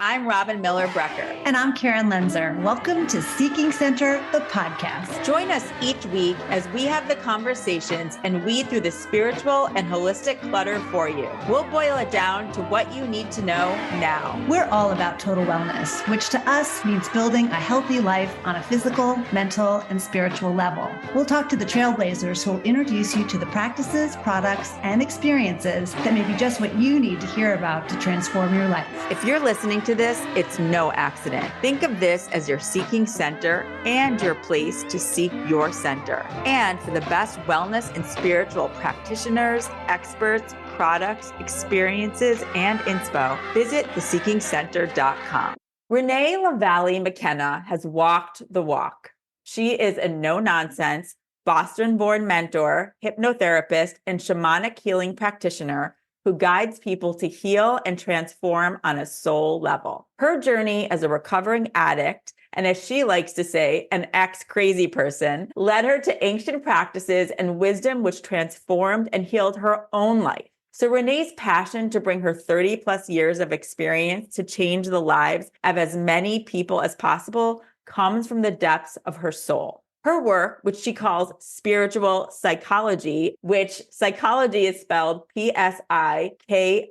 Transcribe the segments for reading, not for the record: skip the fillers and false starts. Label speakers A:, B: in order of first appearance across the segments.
A: I'm Robin Miller Brecker.
B: And I'm Karen Lenzer. Welcome to Seeking Center, the podcast.
A: Join us each week as we have the conversations and weed through the spiritual and holistic clutter for you. We'll boil it down to what you need to know now.
B: We're all about total wellness, which to us means building a healthy life on a physical, mental, and spiritual level. We'll talk to the trailblazers who will introduce you to the practices, products, and experiences that may be just what you need to hear about to transform your life.
A: If you're listening to this, it's no accident. Think of this as your seeking center and your place to seek your center. And for the best wellness and spiritual practitioners, experts, products, experiences, and inspo, visit theseekingcenter.com. Renee Lavallee McKenna has walked the walk. She is a no-nonsense, Boston-born mentor, hypnotherapist, and shamanic healing practitioner who guides people to heal and transform on a soul level. Her journey as a recovering addict, and as she likes to say, an ex-crazy person, led her to ancient practices and wisdom which transformed and healed her own life. So Renee's passion to bring her 30 plus years of experience to change the lives of as many people as possible comes from the depths of her soul. Her work, which she calls spiritual psychology, which psychology is spelled Psikologgy.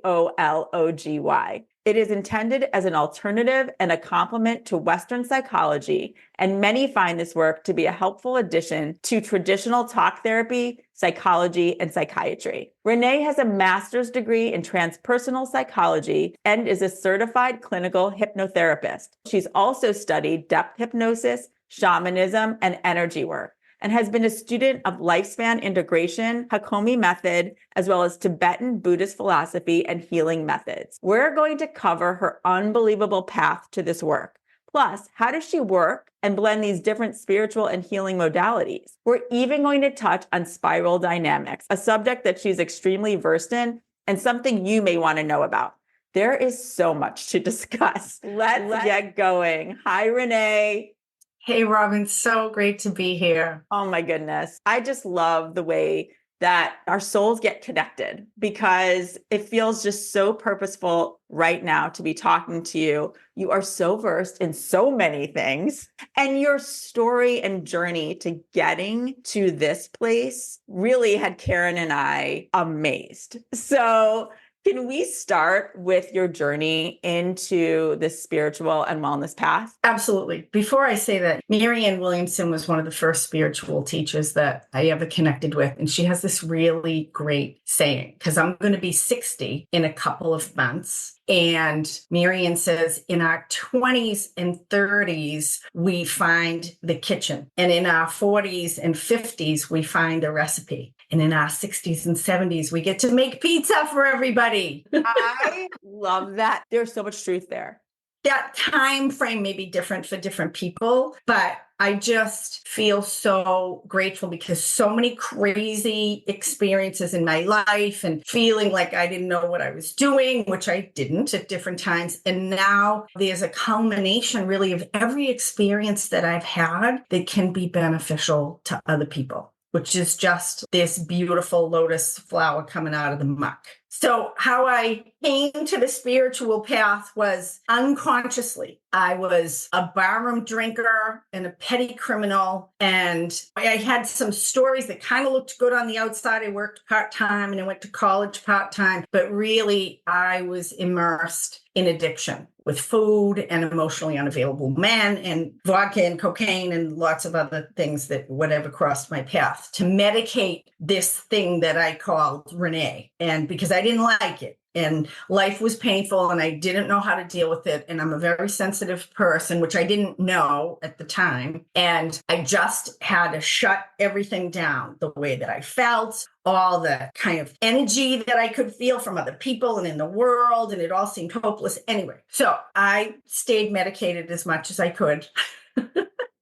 A: It is intended as an alternative and a complement to Western psychology, and many find this work to be a helpful addition to traditional talk therapy, psychology, and psychiatry. Renee has a master's degree in transpersonal psychology and is a certified clinical hypnotherapist. She's also studied DepthHypnosis, Shamanism and Energy Work, and has been a student of lifespan integration, Hakomi Method, as well as Tibetan Buddhist philosophy and healing methods. We're going to cover her unbelievable path to this work. Plus, how does she work and blend these different spiritual and healing modalities? We're even going to touch on spiral dynamics, a subject that she's extremely versed in and something you may want to know about. There is so much to discuss. Let's get going. Hi, Renee.
C: Hey, Robin, so great to be here.
A: Oh my goodness. I just love the way that our souls get connected because it feels just so purposeful right now to be talking to you. You are so versed in so many things, and your story and journey to getting to this place really had Karen and I amazed. So can we start with your journey into this spiritual and wellness path?
C: Absolutely. Before I say that, Marianne Williamson was one of the first spiritual teachers that I ever connected with. And she has this really great saying, because I'm going to be 60 in a couple of months. And Marianne says, in our 20s and 30s, we find the kitchen. And in our 40s and 50s, we find a recipe. And in our 60s and 70s, we get to make pizza for everybody.
A: I love that. There's so much truth there.
C: That time frame may be different for different people, but I just feel so grateful because so many crazy experiences in my life and feeling like I didn't know what I was doing, which I didn't at different times. And now there's a culmination really of every experience that I've had that can be beneficial to other people, which is just this beautiful lotus flower coming out of the muck. So how I came to the spiritual path was unconsciously. I was a barroom drinker and a petty criminal. And I had some stories that kind of looked good on the outside. I worked part-time and I went to college part-time. But really, I was immersed in addiction with food and emotionally unavailable men and vodka and cocaine and lots of other things that whatever crossed my path to medicate this thing that I called Renee. And because I didn't like it. And life was painful and I didn't know how to deal with it. And I'm a very sensitive person, which I didn't know at the time. And I just had to shut everything down, the way that I felt, all the kind of energy that I could feel from other people and in the world. And it all seemed hopeless anyway. So I stayed medicated as much as I could.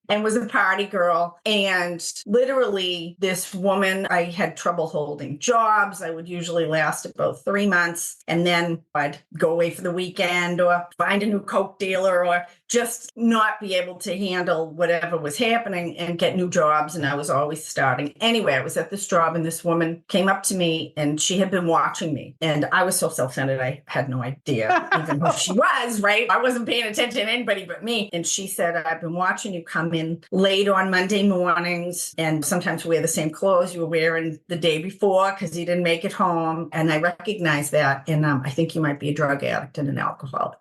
C: and was a party girl. And literally this woman, I had trouble holding jobs. I would usually last about 3 months. And then I'd go away for the weekend or find a new Coke dealer or just not be able to handle whatever was happening and get new jobs. And I was always starting. Anyway, I was at this job and this woman came up to me and she had been watching me. And I was so self-centered, I had no idea even who she was, right? I wasn't paying attention to anybody but me. And she said, I've been watching you come in late on Monday mornings and sometimes wear the same clothes you were wearing the day before because you didn't make it home. And I recognize that. And I think you might be a drug addict and an alcoholic.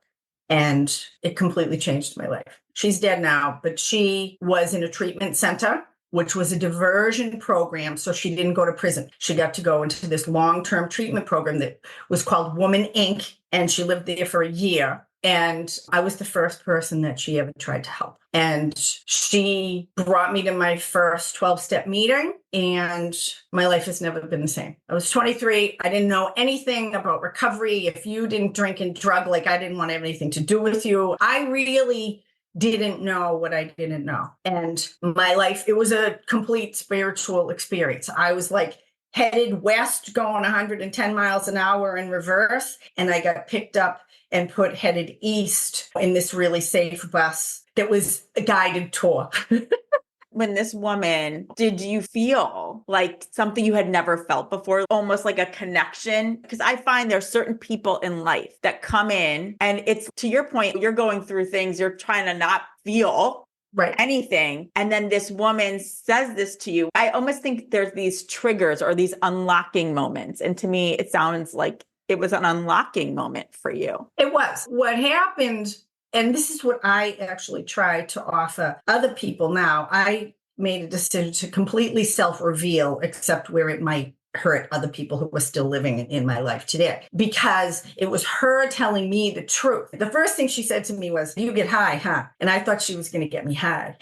C: And it completely changed my life. She's dead now, but she was in a treatment center, which was a diversion program. So she didn't go to prison. She got to go into this long-term treatment program that was called Woman Inc. And she lived there for a year. And I was the first person that she ever tried to help. And she brought me to my first 12-step meeting, and my life has never been the same. I was 23. I didn't know anything about recovery. If you didn't drink and drug, like I didn't want to have anything to do with you. I really didn't know what I didn't know. And my life, it was a complete spiritual experience. I was like headed west, going 110 miles an hour in reverse. And I got picked up and put headed east in this really safe bus that was a guided tour.
A: When this woman, did you feel like something you had never felt before, almost like a connection? Because I find there's certain people in life that come in and it's, to your point, you're going through things, you're trying to not feel anything. And then this woman says this to you. I almost think there's these triggers or these unlocking moments. And to me, it sounds like it was an unlocking moment for you.
C: It was. What happened, and this is what I actually try to offer other people now. I made a decision to completely self-reveal, except where it might hurt other people who were still living in my life today, because it was her telling me the truth. The first thing she said to me was, "You get high, huh?" And I thought she was going to get me high.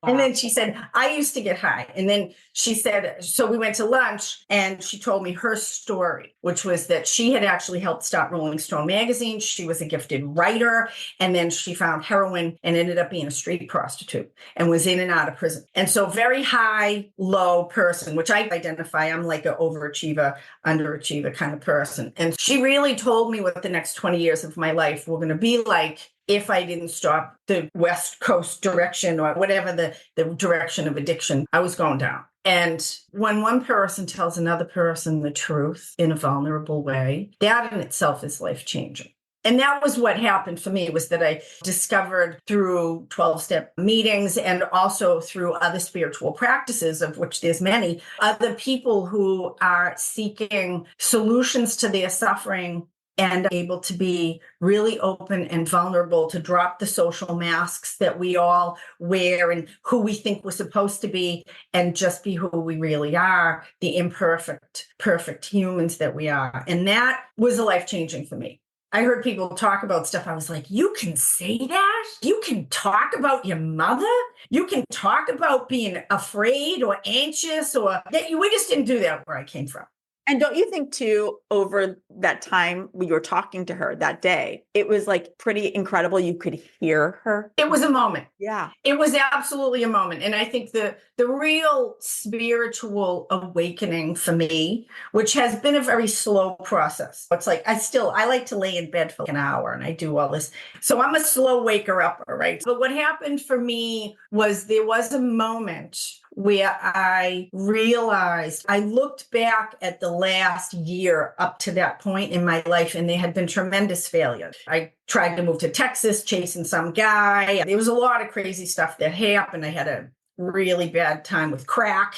C: And then she said, "I used to get high." And then she said, so we went to lunch and she told me her story, which was that she had actually helped start Rolling Stone magazine. She was a gifted writer. And then she found heroin and ended up being a street prostitute and was in and out of prison. And so very high, low person, which I identify, I'm like an overachiever, underachiever kind of person. And she really told me what the next 20 years of my life were going to be like if I didn't stop the West Coast direction or whatever the direction of addiction, I was going down. And when one person tells another person the truth in a vulnerable way, that in itself is life-changing. And that was what happened for me, was that I discovered through 12-step meetings and also through other spiritual practices, of which there's many, other people who are seeking solutions to their suffering and able to be really open and vulnerable, to drop the social masks that we all wear and who we think we're supposed to be, and just be who we really are, the imperfect, perfect humans that we are. And that was life-changing for me. I heard people talk about stuff. I was like, you can say that? You can talk about your mother? You can talk about being afraid or anxious, or that we just didn't do that where I came from.
A: And don't you think too, over that time we were talking to her that day, it was like pretty incredible. You could hear her.
C: It was a moment.
A: Yeah.
C: It was absolutely a moment. And I think the real spiritual awakening for me, which has been a very slow process. It's like, I like to lay in bed for an hour and I do all this. So I'm a slow waker upper, right? But what happened for me was there was a moment where I realized, I looked back at the last year up to that point in my life, and there had been tremendous failures. I tried to move to Texas, chasing some guy. There was a lot of crazy stuff that happened. I had a really bad time with crack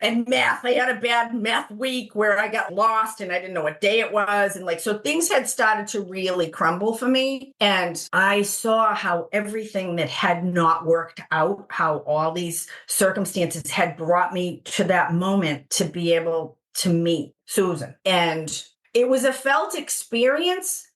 C: and meth. I had a bad meth week where I got lost and I didn't know what day it was. And so things had started to really crumble for me. And I saw how everything that had not worked out, how all these circumstances had brought me to that moment to be able to meet Susan. And it was a felt experience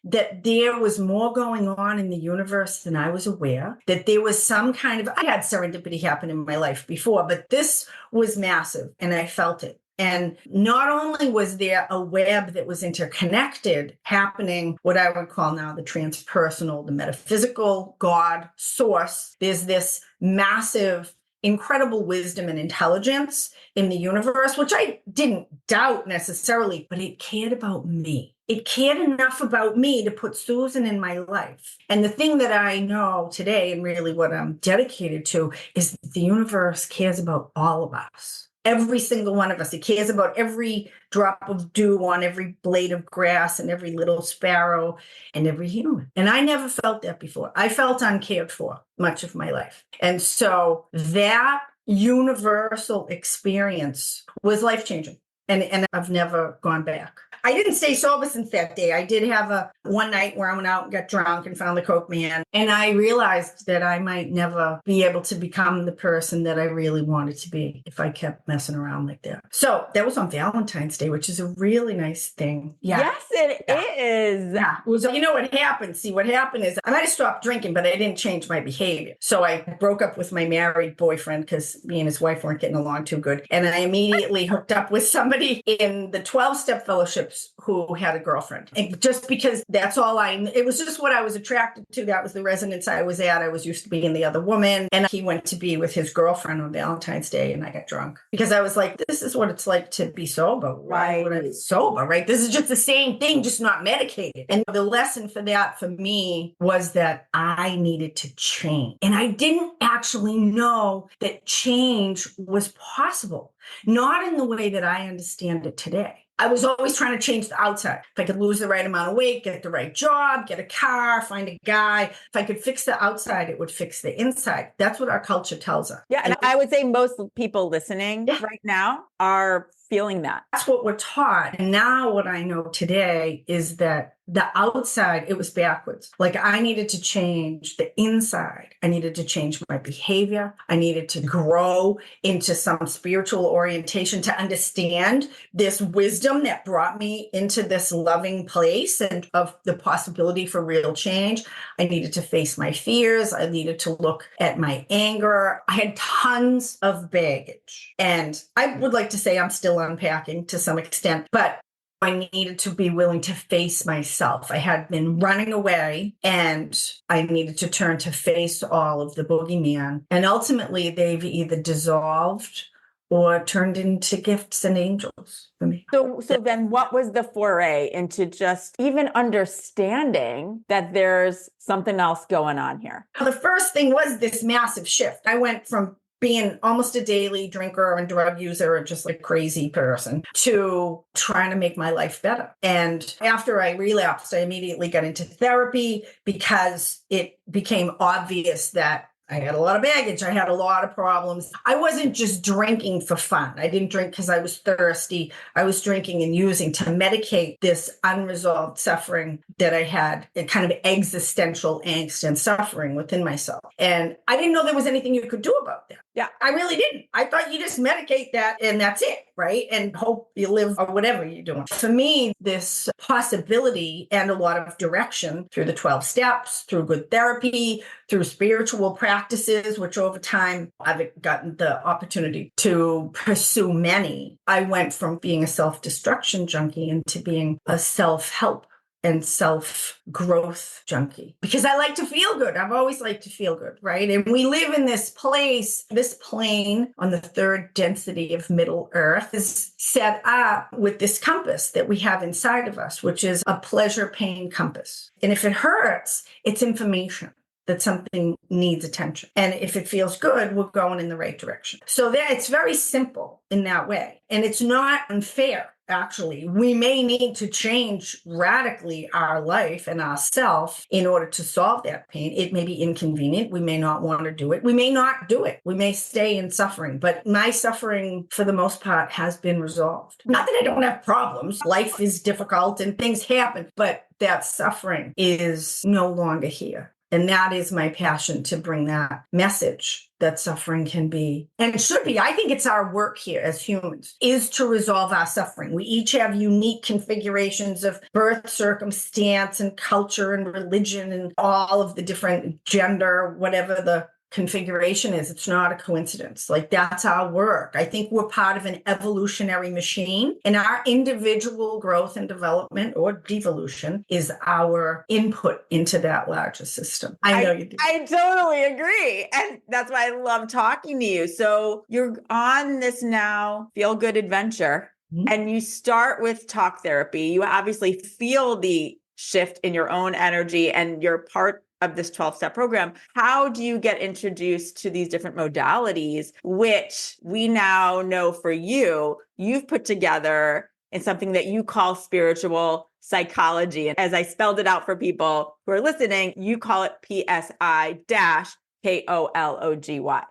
C: that there was more going on in the universe than I was aware, that there was some kind of, I had serendipity happen in my life before, but this was massive and I felt it. And not only was there a web that was interconnected happening, what I would call now the transpersonal, the metaphysical, God, source, there's this massive, incredible wisdom and intelligence in the universe, which I didn't doubt necessarily, but it cared about me. It cared enough about me to put Susan in my life. And the thing that I know today, and really what I'm dedicated to, is that the universe cares about all of us. Every single one of us. It cares about every drop of dew on every blade of grass and every little sparrow and every human. And I never felt that before. I felt uncared for much of my life. And so that universal experience was life-changing. And I've never gone back. I didn't stay sober since that day. I did have one night where I went out and got drunk and found the Coke man. And I realized that I might never be able to become the person that I really wanted to be if I kept messing around like that. So that was on Valentine's Day, which is a really nice thing. Yeah.
A: Yes, it is.
C: Yeah. It was, you know what happened? See, what happened is I might have stopped drinking, but I didn't change my behavior. So I broke up with my married boyfriend because me and his wife weren't getting along too good. And I immediately hooked up with somebody in the 12-step fellowships who had a girlfriend. And just because that's all it was just what I was attracted to. That was the resonance I was at. I was used to being the other woman. And he went to be with his girlfriend on Valentine's Day and I got drunk because I was like, this is what it's like to be sober. Why would I be sober, right? This is just the same thing, just not medicated. And the lesson for that for me was that I needed to change. And I didn't actually know that change was possible. Not in the way that I understand it today. I was always trying to change the outside. If I could lose the right amount of weight, get the right job, get a car, find a guy. If I could fix the outside, it would fix the inside. That's what our culture tells us.
A: Yeah. And I would say most people listening right now are feeling that.
C: That's what we're taught. And now what I know today is that the outside, it was backwards. Like I needed to change the inside. I needed to change my behavior. I needed to grow into some spiritual orientation to understand this wisdom that brought me into this loving place and of the possibility for real change. I needed to face my fears. I needed to look at my anger. I had tons of baggage. And I would like to say I'm still unpacking to some extent, but I needed to be willing to face myself. I had been running away and I needed to turn to face all of the boogeyman. And ultimately, they've either dissolved or turned into gifts and angels for me.
A: So then what was the foray into just even understanding that there's something else going on here?
C: The first thing was this massive shift. I went from being almost a daily drinker and drug user and just like crazy person to trying to make my life better. And after I relapsed, I immediately got into therapy because it became obvious that I had a lot of baggage. I had a lot of problems. I wasn't just drinking for fun. I didn't drink because I was thirsty. I was drinking and using to medicate this unresolved suffering that I had, a kind of existential angst and suffering within myself. And I didn't know there was anything you could do about that.
A: Yeah,
C: I really didn't. I thought you just medicate that and that's it, right? And hope you live or whatever you're doing. For me, this possibility and a lot of direction through the 12 steps, through good therapy, through spiritual practices, which over time I've gotten the opportunity to pursue many. I went from being a self-destruction junkie into being a self-help and self-growth junkie because I like to feel good. I've always liked to feel good, right? And we live in this place, this plane on the third density of Middle Earth is set up with this compass that we have inside of us, which is a pleasure pain compass. And if it hurts, it's information that something needs attention. And if it feels good, we're going in the right direction. So that it's very simple in that way. And it's not unfair. Actually, we may need to change radically our life and ourselves in order to solve that pain. It may be inconvenient. We may not want to do it. We may not do it. We may stay in suffering. But my suffering, for the most part, has been resolved. Not that I don't have problems. Life is difficult and things happen, but that suffering is no longer here. And that is my passion, to bring that message that suffering can be and should be. I think it's our work here as humans is to resolve our suffering. We each have unique configurations of birth, circumstance, and culture and religion and all of the different gender, whatever the configuration is. It's not a coincidence. Like, that's our work. I think we're part of an evolutionary machine, and our individual growth and development or devolution is our input into that larger system. I know you do.
A: I totally agree. And that's why I love talking to you. So you're on this now feel-good adventure, and you start with talk therapy. You obviously feel the shift in your own energy, and you're part of this 12-step program. How do you get introduced to these different modalities, which we now know for you, you've put together in something that you call spiritual psychology? And as I spelled it out for people who are listening, you call it PSI-KOLOGY.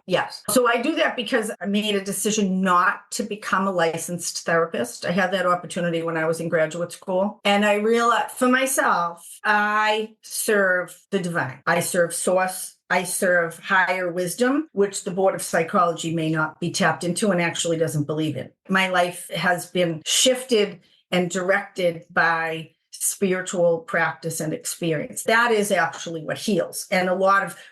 C: Yes. So I do that because I made a decision not to become a licensed therapist. I had that opportunity when I was in graduate school. And I realized for myself, I serve the divine. I serve source. I serve higher wisdom, which the Board of Psychology may not be tapped into and actually doesn't believe in. My life has been shifted and directed by spiritual practice and experience. That is actually what heals. And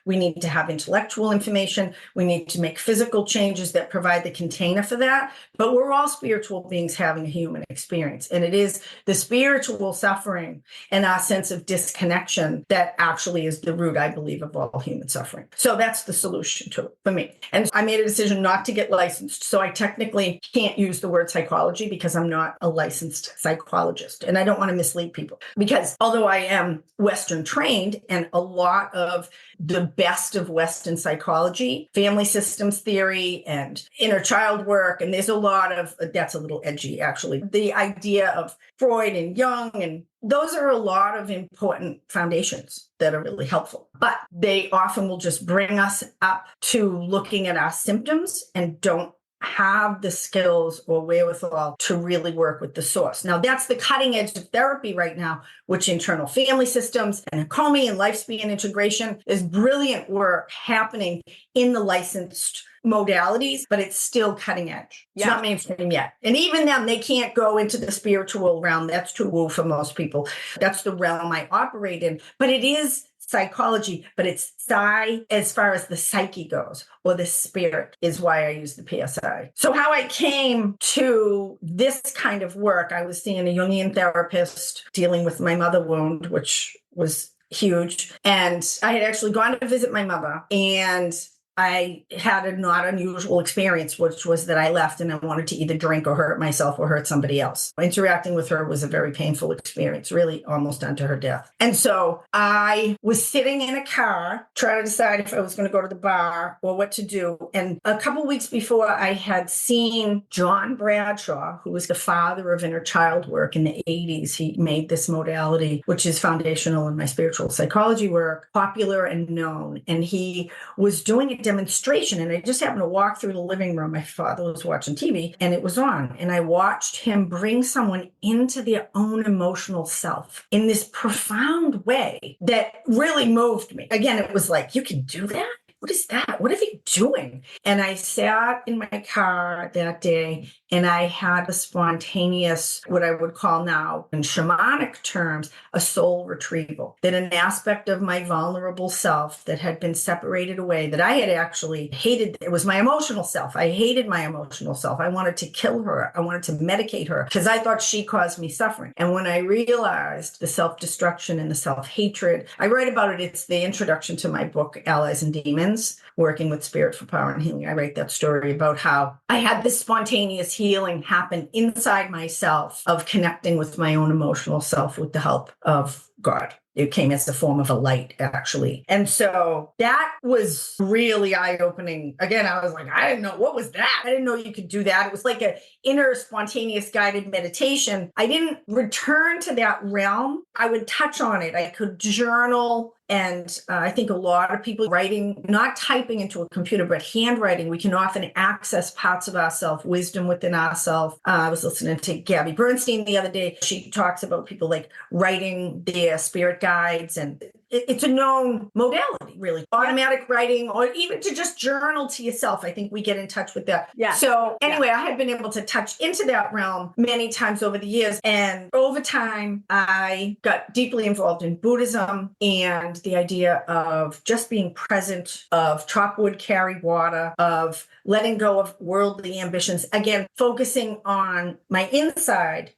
C: we need to have intellectual information. We need to make physical changes that provide the container for that. But we're all spiritual beings having a human experience. And it is the spiritual suffering and our sense of disconnection that actually is the root, I believe, of all human suffering. So that's the solution to it for me. And I made a decision not to get licensed. So I technically can't use the word psychology because I'm not a licensed psychologist. And I don't want to mislead people, because although I am Western trained, and a lot of the best of Western psychology, family systems theory and inner child work, and there's a lot of, that's a little edgy actually, the idea of Freud and Jung, and those are a lot of important foundations that are really helpful, but they often will just bring us up to looking at our symptoms and don't have the skills or wherewithal to really work with the source. Now, that's the cutting edge of therapy right now, which internal family systems and Hakomi and lifespan integration is brilliant work happening in the licensed modalities, but it's still cutting edge. It's not mainstream yet. And even then, they can't go into the spiritual realm. That's too woo for most people. That's the realm I operate in. But it is psychology, but it's psi as far as the psyche goes, or the spirit is why I use the PSI. So how I came to this kind of work, I was seeing a Jungian therapist dealing with my mother wound, which was huge. And I had actually gone to visit my mother, and I had a not unusual experience, which was that I left and I wanted to either drink or hurt myself or hurt somebody else. Interacting with her was a very painful experience, really almost unto her death. And so I was sitting in a car trying to decide if I was going to go to the bar or what to do. And a couple of weeks before, I had seen John Bradshaw, who was the father of inner child work in the 80s. He made this modality, which is foundational in my spiritual psychology work, popular and known. And he was doing a demonstration, and I just happened to walk through the living room. My father was watching TV and it was on, and I watched him bring someone into their own emotional self in this profound way that really moved me. Again, it was like, you can do that? What is that? What are they doing? And I sat in my car that day, and I had a spontaneous, what I would call now in shamanic terms, a soul retrieval. That an aspect of my vulnerable self that had been separated away, that I had actually hated, it was my emotional self. I hated my emotional self. I wanted to kill her. I wanted to medicate her because I thought she caused me suffering. And when I realized the self-destruction and the self-hatred, I write about it. It's the introduction to my book, Allies and Demons, Working with Spirit for Power and Healing. I write that story about how I had this spontaneous healing happen inside myself of connecting with my own emotional self with the help of God. It came as the form of a light, actually. And so that was really eye-opening. Again, I was like, I didn't know, what was that? I didn't know you could do that. It was like an inner spontaneous guided meditation. I didn't return to that realm. I would touch on it. I could journal. And I think a lot of people writing, not typing into a computer, but handwriting, we can often access parts of ourselves, wisdom within ourselves. I was listening to Gabby Bernstein the other day. She talks about people like writing their spirit guides, and it's a known modality, really. Automatic writing, or even to just journal to yourself. I think we get in touch with that.
A: Yeah.
C: So anyway, I had been able to touch into that realm many times over the years. And over time, I got deeply involved in Buddhism and the idea of just being present, of chop wood, carry water, of letting go of worldly ambitions. Again, focusing on my inside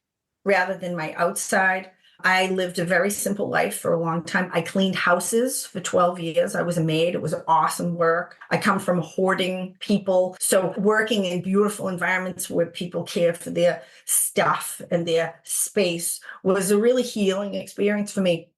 C: rather than my outside. I lived a very simple life for a long time. I cleaned houses for 12 years. I was a maid. It was awesome work. I come from hoarding people. So working in beautiful environments where people care for their stuff and their space was a really healing experience for me.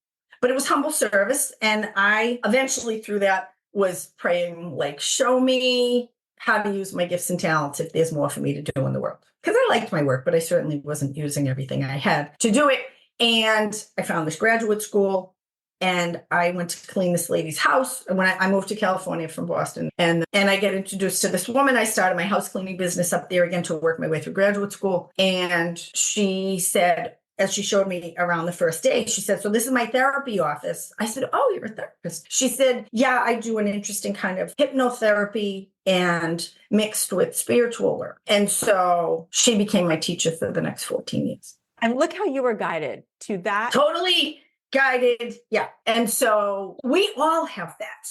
C: But it was humble service. And I eventually through that was praying, like, show me how to use my gifts and talents if there's more for me to do in the world. Because I liked my work, but I certainly wasn't using everything I had to do it. And I found this graduate school and I went to clean this lady's house. And when I moved to California from Boston and I get introduced to this woman, I started my house cleaning business up there again to work my way through graduate school. And she said, as she showed me around the first day, she said, so this is my therapy office. I said, oh, you're a therapist. She said, yeah, I do an interesting kind of hypnotherapy and mixed with spiritual work. And so she became my teacher for the next 14 years.
A: And look how you were guided to that.
C: Totally guided. Yeah. And so we all have that.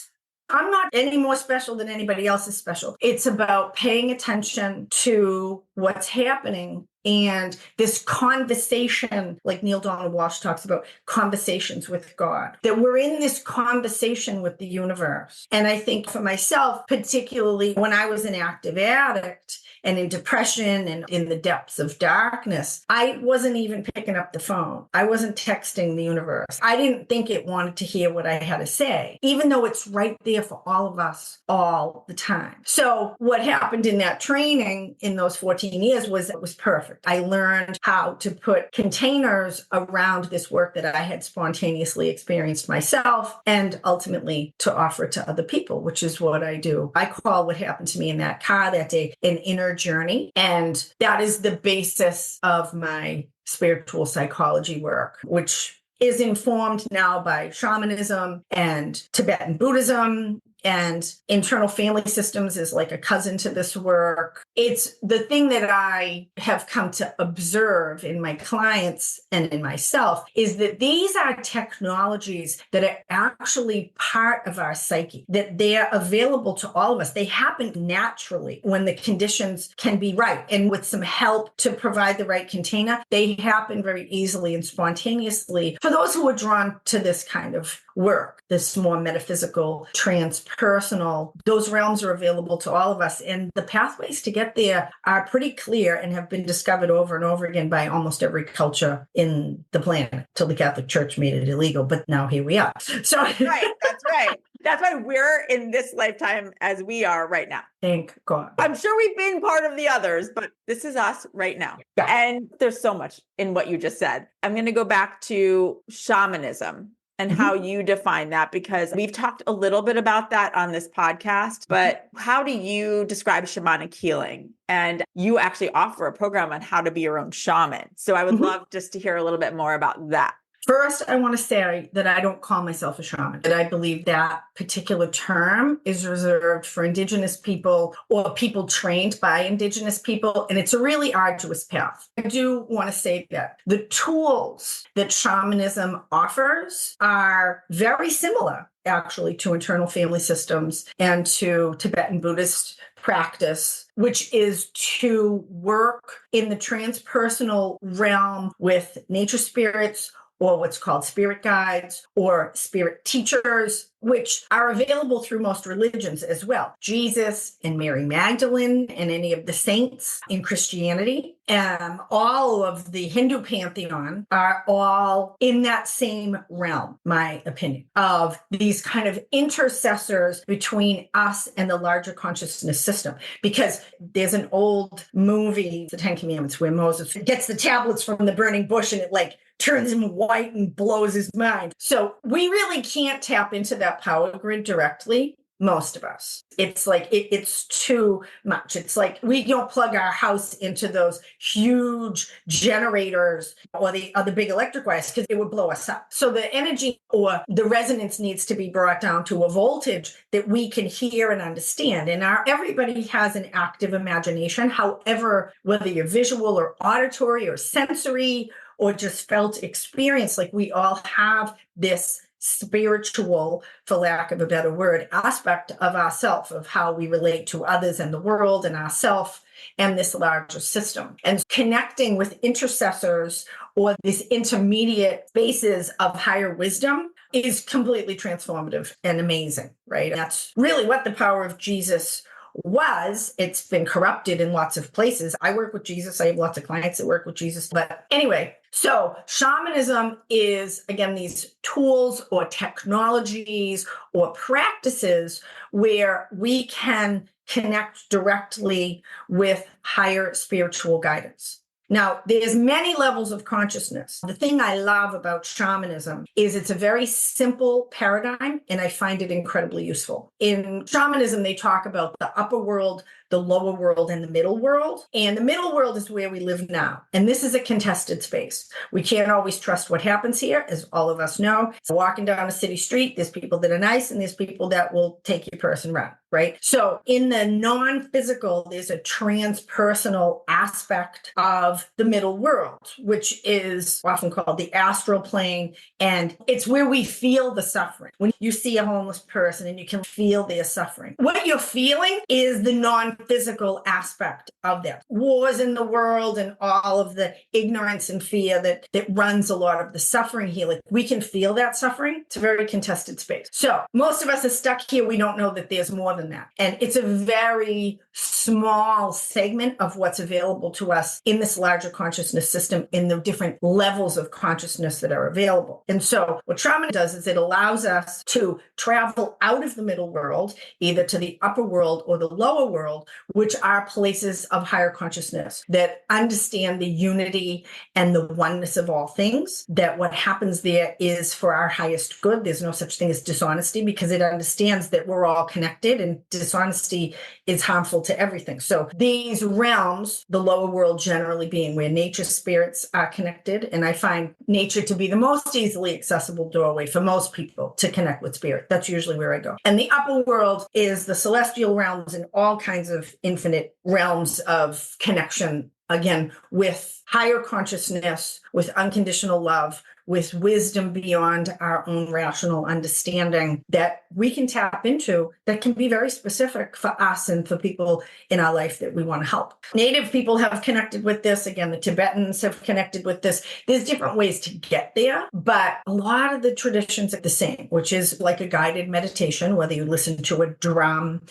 C: I'm not any more special than anybody else is special. It's about paying attention to what's happening and this conversation, like Neil Donald Walsh talks about, conversations with God, that we're in this conversation with the universe. And I think for myself, particularly when I was an active addict and in depression and in the depths of darkness, I wasn't even picking up the phone. I wasn't texting the universe. I didn't think it wanted to hear what I had to say, even though it's right there for all of us all the time. So what happened in that training in those 14 years was it was perfect. I learned how to put containers around this work that I had spontaneously experienced myself and ultimately to offer it to other people, which is what I do. I call what happened to me in that car that day an inner journey. And that is the basis of my spiritual psychology work, which is informed now by shamanism and Tibetan Buddhism, and internal family systems is like a cousin to this work. It's the thing that I have come to observe in my clients and in myself is that these are technologies that are actually part of our psyche, that they're available to all of us. They happen naturally when the conditions can be right. And with some help to provide the right container, they happen very easily and spontaneously for those who are drawn to this kind of work, this more metaphysical, transpersonal. Those realms are available to all of us. And the pathways to get there are pretty clear and have been discovered over and over again by almost every culture in the planet till the Catholic Church made it illegal. But now here we are. So
A: Right. That's right. That's why we're in this lifetime as we are right now.
C: Thank God.
A: I'm sure we've been part of the others, but this is us right now.
C: Yeah.
A: And there's so much in what you just said. I'm going to go back to shamanism and how you define that, because we've talked a little bit about that on this podcast, but how do you describe shamanic healing? And you actually offer a program on how to be your own shaman. So I would love just to hear a little bit more about that.
C: First, I want to say that I don't call myself a shaman, that I believe that particular term is reserved for Indigenous people or people trained by Indigenous people, and it's a really arduous path. I do want to say that the tools that shamanism offers are very similar, actually, to internal family systems and to Tibetan Buddhist practice, which is to work in the transpersonal realm with nature spirits, or what's called spirit guides or spirit teachers, which are available through most religions as well. Jesus and Mary Magdalene and any of the saints in Christianity, and all of the Hindu pantheon are all in that same realm, my opinion, of these kind of intercessors between us and the larger consciousness system. Because there's an old movie, The Ten Commandments, where Moses gets the tablets from the burning bush and it like turns him white and blows his mind. So we really can't tap into that power grid directly. most of us. It's like it's too much. It's like we don't plug our house into those huge generators or the other big electric wires because it would blow us up. So the energy or the resonance needs to be brought down to a voltage that we can hear and understand. And everybody has an active imagination. However, whether you're visual or auditory or sensory or just felt experience, like we all have this spiritual, for lack of a better word, aspect of ourself, of how we relate to others and the world and ourself and this larger system. And connecting with intercessors or these intermediate spaces of higher wisdom is completely transformative and amazing, right? That's really what the power of Jesus was. It's been corrupted in lots of places. I work with Jesus. I have lots of clients that work with Jesus. But anyway, so shamanism is, again, these tools or technologies or practices where we can connect directly with higher spiritual guidance. Now, there's many levels of consciousness. The thing I love about shamanism is it's a very simple paradigm, and I find it incredibly useful. In shamanism, they talk about the upper world, the lower world, and the middle world. And the middle world is where we live now. And this is a contested space. We can't always trust what happens here, as all of us know. So walking down a city street, there's people that are nice, and there's people that will take your purse and run, right? So in the non-physical, there's a transpersonal aspect of the middle world, which is often called the astral plane. And it's where we feel the suffering. When you see a homeless person and you can feel their suffering, what you're feeling is the non-physical aspect of that. Wars in the world and all of the ignorance and fear that runs a lot of the suffering here. Like, we can feel that suffering. It's a very contested space. So most of us are stuck here. We don't know that there's more than that. And it's a very small segment of what's available to us in this larger consciousness system, in the different levels of consciousness that are available. And so what trauma does is it allows us to travel out of the middle world, either to the upper world or the lower world, which are places of higher consciousness that understand the unity and the oneness of all things, that what happens there is for our highest good. There's no such thing as dishonesty, because it understands that we're all connected and dishonesty is harmful to everything. So these realms, the lower world generally being where nature spirits are connected, and I find nature to be the most easily accessible doorway for most people to connect with spirit. That's usually where I go. And the upper world is the celestial realms and all kinds of infinite realms of connection, again, with higher consciousness, with unconditional love, with wisdom beyond our own rational understanding that we can tap into, that can be very specific for us and for people in our life that we want to help. Native people have connected with this. Again, the Tibetans have connected with this. There's different ways to get there, but a lot of the traditions are the same, which is like a guided meditation, whether you listen to a drum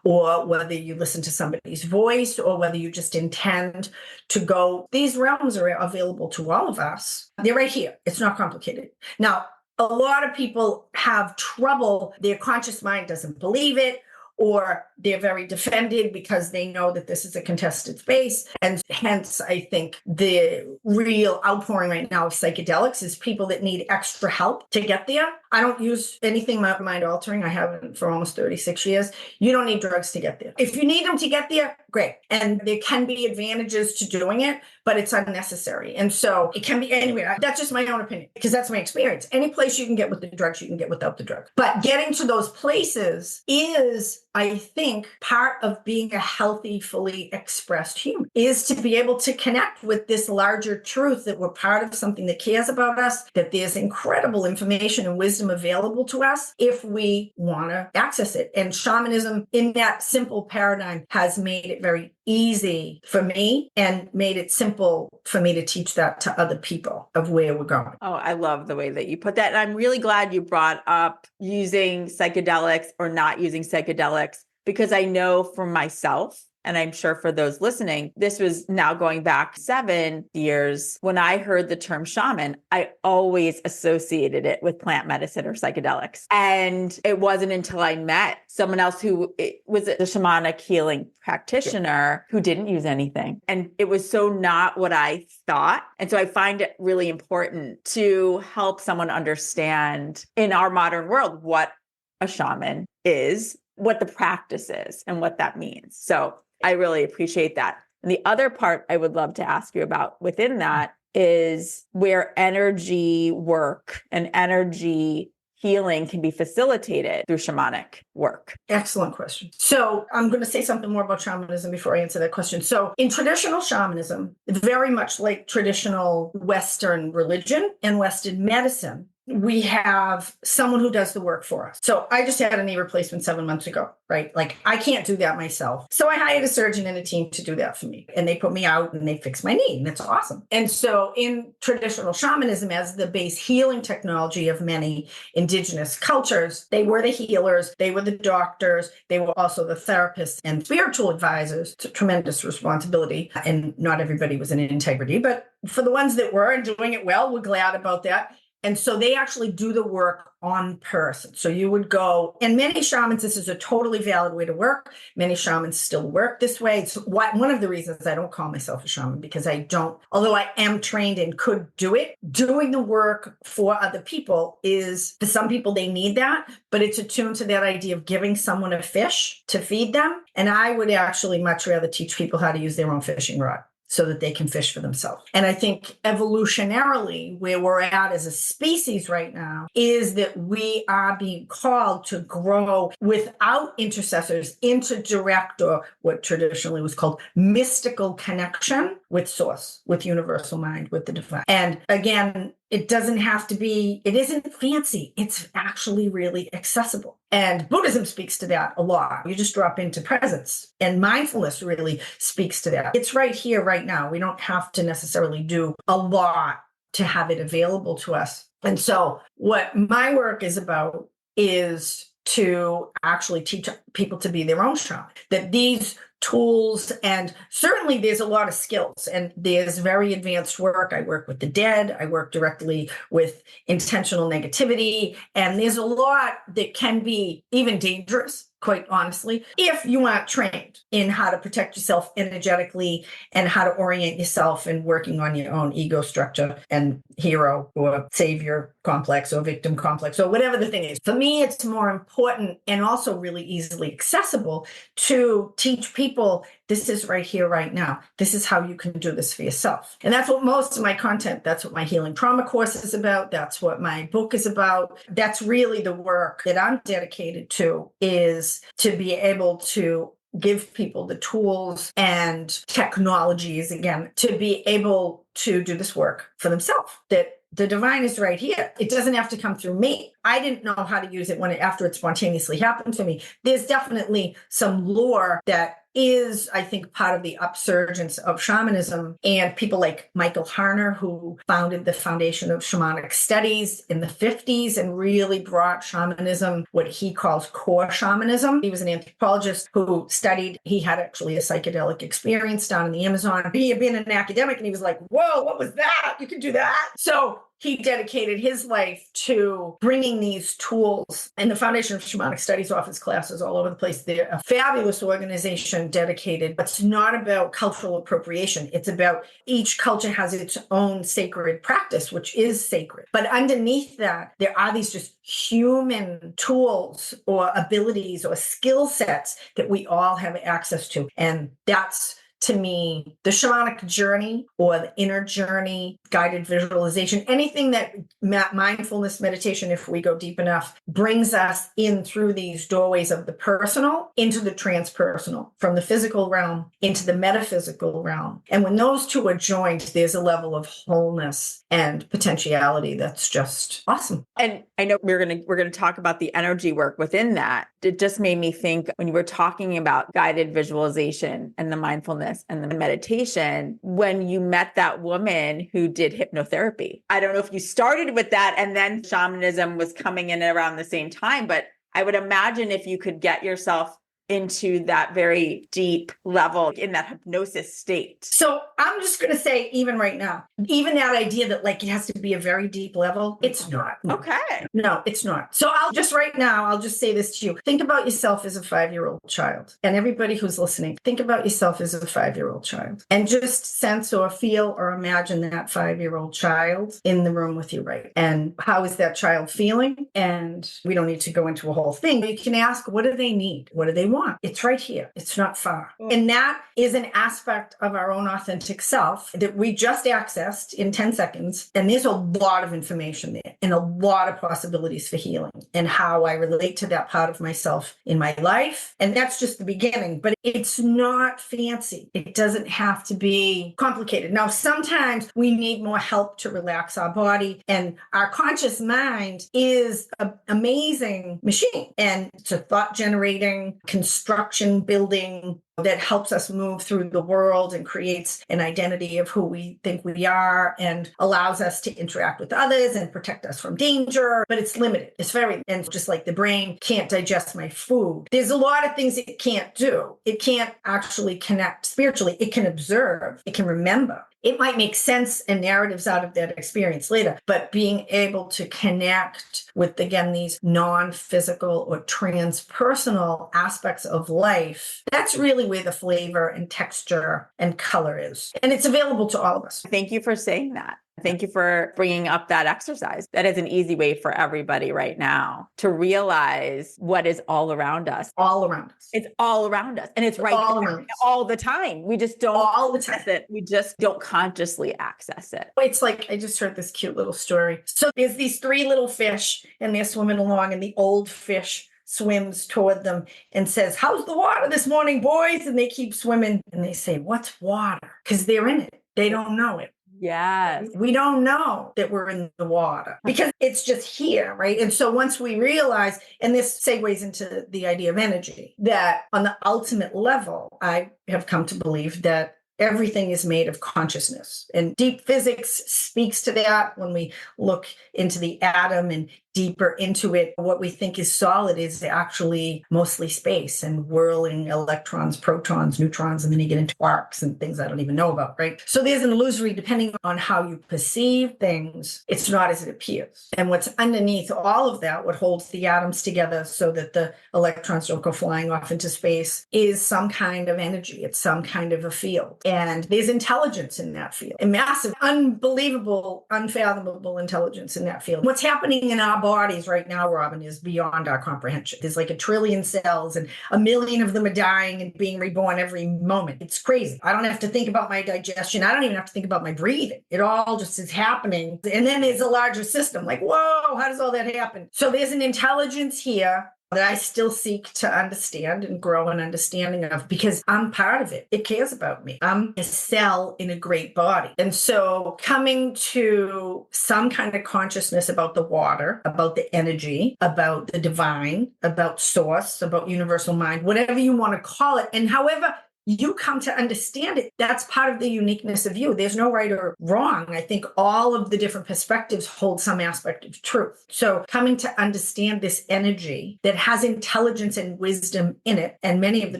C: or whether you listen to somebody's voice or whether you just intend to go. These realms are available to all of us. They're right here. It's not complicated. Now, a lot of people have trouble. Their conscious mind doesn't believe it, or they're very defended because they know that this is a contested space. And hence, I think the real outpouring right now of psychedelics is people that need extra help to get there. I don't use anything mind altering. I haven't for almost 36 years. You don't need drugs to get there. If you need them to get there, great. And there can be advantages to doing it, but it's unnecessary. And so it can be anywhere. That's just my own opinion, because that's my experience. Any place you can get with the drugs, you can get without the drug. But getting to those places is, I think, part of being a healthy, fully expressed human, is to be able to connect with this larger truth that we're part of something that cares about us, that there's incredible information and wisdom available to us if we want to access it. And shamanism, in that simple paradigm, has made it very easy for me and made it simple for me to teach that to other people of where we're going.
A: Oh, I love the way that you put that. And I'm really glad you brought up using psychedelics or not using psychedelics, because I know for myself, and I'm sure for those listening, this was now going back 7 years. When I heard the term shaman, I always associated it with plant medicine or psychedelics. And it wasn't until I met someone else who was a shamanic healing practitioner who didn't use anything. And it was so not what I thought. And so I find it really important to help someone understand in our modern world what a shaman is, what the practice is and what that means. So I really appreciate that. And the other part I would love to ask you about within that is where energy work and energy healing can be facilitated through shamanic work.
C: Excellent question. So I'm going to say something more about shamanism before I answer that question. So in traditional shamanism, very much like traditional Western religion and Western medicine, we have someone who does the work for us. So I just had a knee replacement 7 months ago, right? Like I can't do that myself. So I hired a surgeon and a team to do that for me. And they put me out and they fixed my knee. And it's awesome. And so in traditional shamanism, as the base healing technology of many indigenous cultures, they were the healers, they were the doctors, they were also the therapists and spiritual advisors. It's a tremendous responsibility. And not everybody was in integrity, but for the ones that were and doing it well, we're glad about that. And so they actually do the work on person. So you would go, and many shamans, this is a totally valid way to work. Many shamans still work this way. It's one of the reasons I don't call myself a shaman, because I don't, although I am trained and could do it, doing the work for other people is, for some people, they need that, but it's attuned to that idea of giving someone a fish to feed them. And I would actually much rather teach people how to use their own fishing rod, so that they can fish for themselves. And I think evolutionarily, where we're at as a species right now, is that we are being called to grow without intercessors into direct, or what traditionally was called mystical connection with source, with universal mind, with the divine. And again, it doesn't have to be, it isn't fancy. It's actually really accessible. And Buddhism speaks to that a lot. You just drop into presence. And mindfulness really speaks to that. It's right here, right now. We don't have to necessarily do a lot to have it available to us. And so what my work is about is to actually teach people to be their own shaman, that these tools, and certainly there's a lot of skills and there's very advanced work. I work with the dead. I work directly with intentional negativity. And there's a lot that can be even dangerous, quite honestly, if you aren't trained in how to protect yourself energetically and how to orient yourself in working on your own ego structure and hero or savior complex or victim complex or whatever the thing is. For me, it's more important and also really easily accessible to teach people, this is right here, right now. This is how you can do this for yourself. And that's what most of my content, that's what my healing trauma course is about. That's what my book is about. That's really the work that I'm dedicated to, is to be able to give people the tools and technologies, again, to be able to do this work for themselves. That the divine is right here. It doesn't have to come through me. I didn't know how to use it after it spontaneously happened to me. There's definitely some lore that is, I think, part of the upsurgence of shamanism, and people like Michael Harner, who founded the Foundation of Shamanic Studies in the 50s and really brought shamanism, what he calls core shamanism. He was an anthropologist who studied, he had actually a psychedelic experience down in the Amazon. He had been an academic and he was like, whoa, what was that? You can do that? So he dedicated his life to bringing these tools, and the Foundation of Shamanic Studies offers classes all over the place. They're a fabulous organization dedicated, but it's not about cultural appropriation. It's about each culture has its own sacred practice, which is sacred. But underneath that, there are these just human tools or abilities or skill sets that we all have access to. And that's, to me, the shamanic journey or the inner journey, guided visualization, anything that mindfulness meditation, if we go deep enough, brings us in through these doorways of the personal into the transpersonal, from the physical realm into the metaphysical realm. And when those two are joined, there's a level of wholeness and potentiality that's just awesome.
A: And I know we're gonna talk about the energy work within that. It just made me think, when you were talking about guided visualization and the mindfulness and the meditation, when you met that woman who did hypnotherapy. I don't know if you started with that and then shamanism was coming in around the same time, but I would imagine if you could get yourself into that very deep level in that hypnosis state?
C: So I'm just going to say, even right now, even that idea that like it has to be a very deep level, it's not.
A: Okay.
C: No, it's not. So I'll just say this to you. Think about yourself as a 5-year-old child. And everybody who's listening, think about yourself as a 5-year-old child. And just sense or feel or imagine that 5-year-old child in the room with you, right? And how is that child feeling? And we don't need to go into a whole thing. You can ask, what do they need? What do they want? It's right here. It's not far. And that is an aspect of our own authentic self that we just accessed in 10 seconds. And there's a lot of information there and a lot of possibilities for healing and how I relate to that part of myself in my life. And that's just the beginning, but it's not fancy. It doesn't have to be complicated. Now, sometimes we need more help to relax our body, and our conscious mind is an amazing machine. And it's a thought generating, construction building that helps us move through the world and creates an identity of who we think we are and allows us to interact with others and protect us from danger. But it's limited. It's very, and just like the brain can't digest my food, there's a lot of things it can't do. It can't actually connect spiritually. It can observe, it can remember. It might make sense and narratives out of that experience later, but being able to connect with, again, these non-physical or transpersonal aspects of life, that's really where the flavor and texture and color is. And it's available to all of us.
A: Thank you for saying that. Thank you for bringing up that exercise. That is an easy way for everybody right now to realize what is all around us.
C: All around us.
A: It's all around us. And it's right
C: all
A: there,
C: around us.
A: all the time. We just don't
C: all the time.
A: access it. We just don't consciously access it.
C: It's like, I just heard this cute little story. So there's these 3 little fish and they're swimming along, and the old fish swims toward them and says, "How's the water this morning, boys?" And they keep swimming and they say, "What's water?" Because they're in it. They don't know it.
A: Yes.
C: We don't know that we're in the water because it's just here, right? And so once we realize, and this segues into the idea of energy, that on the ultimate level, I have come to believe that everything is made of consciousness. And deep physics speaks to that. When we look into the atom and deeper into it, what we think is solid is actually mostly space and whirling electrons, protons, neutrons, and then you get into quarks and things I don't even know about, right? So there's an illusory, depending on how you perceive things, it's not as it appears. And what's underneath all of that, what holds the atoms together so that the electrons don't go flying off into space, is some kind of energy. It's some kind of a field. And there's intelligence in that field, a massive, unbelievable, unfathomable intelligence in that field. What's happening in our bodies right now, Robin, is beyond our comprehension. There's like 1 trillion cells and 1 million of them are dying and being reborn every moment. It's crazy. I don't have to think about my digestion. I don't even have to think about my breathing. It all just is happening. And then there's a larger system like, whoa, how does all that happen? So there's an intelligence here that I still seek to understand and grow an understanding of, because I'm part of it. It cares about me. I'm a cell in a great body. And so coming to some kind of consciousness about the water, about the energy, about the divine, about source, about universal mind, whatever you want to call it, and however you come to understand it, that's part of the uniqueness of you. There's no right or wrong. I think all of the different perspectives hold some aspect of truth. So coming to understand this energy that has intelligence and wisdom in it, and many of the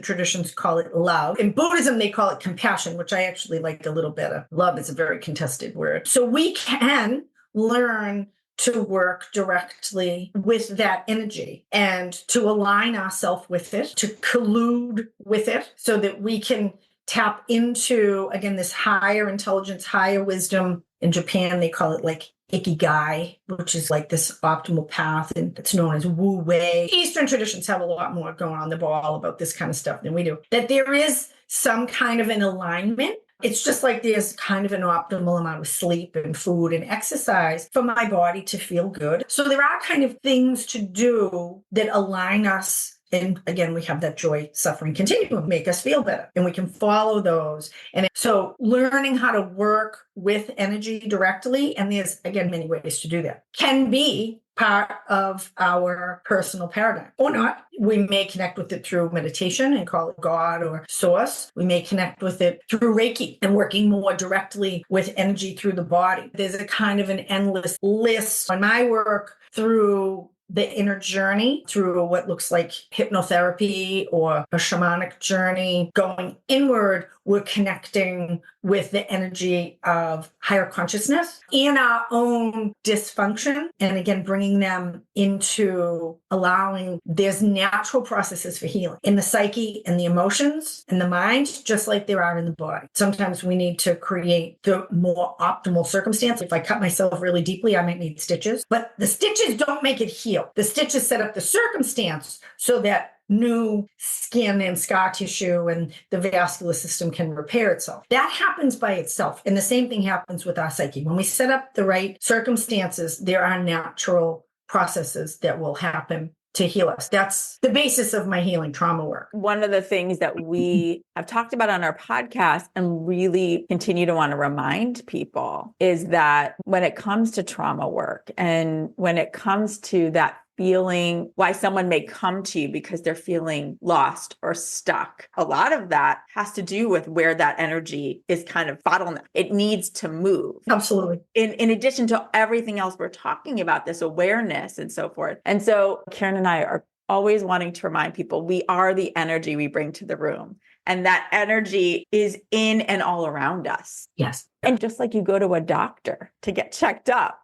C: traditions call it love. In Buddhism, they call it compassion, which I actually like a little better. Love is a very contested word. So we can learn to work directly with that energy and to align ourselves with it, to collude with it so that we can tap into, again, this higher intelligence, higher wisdom. In Japan, they call it like ikigai, which is like this optimal path, and it's known as wu wei. Eastern traditions have a lot more going on the ball about this kind of stuff than we do. That there is some kind of an alignment. It's just like there's kind of an optimal amount of sleep and food and exercise for my body to feel good. So there are kind of things to do that align us. And again, we have that joy, suffering continuum, make us feel better. And we can follow those. And so learning how to work with energy directly, and there's, again, many ways to do that, can be part of our personal paradigm or not. We may connect with it through meditation and call it God or source. We may connect with it through Reiki and working more directly with energy through the body. There's a kind of an endless list on my work through the inner journey through what looks like hypnotherapy or a shamanic journey, going inward, we're connecting with the energy of higher consciousness and our own dysfunction. And again, bringing them into allowing there's natural processes for healing in the psyche and the emotions and the mind, just like there are in the body. Sometimes we need to create the more optimal circumstance. If I cut myself really deeply, I might need stitches, but the stitches don't make it heal. The stitches set up the circumstance so that new skin and scar tissue and the vascular system can repair itself. That happens by itself. And the same thing happens with our psyche. When we set up the right circumstances, there are natural processes that will happen to heal us. That's the basis of my healing trauma work.
A: One of the things that we have talked about on our podcast and really continue to want to remind people is that when it comes to trauma work and when it comes to that feeling, why someone may come to you because they're feeling lost or stuck. A lot of that has to do with where that energy is kind of bottleneck. It needs to move.
C: Absolutely.
A: In addition to everything else we're talking about, this awareness and so forth. And so Karen and I are always wanting to remind people we are the energy we bring to the room. And that energy is in and all around us.
C: Yes.
A: And just like you go to a doctor to get checked up,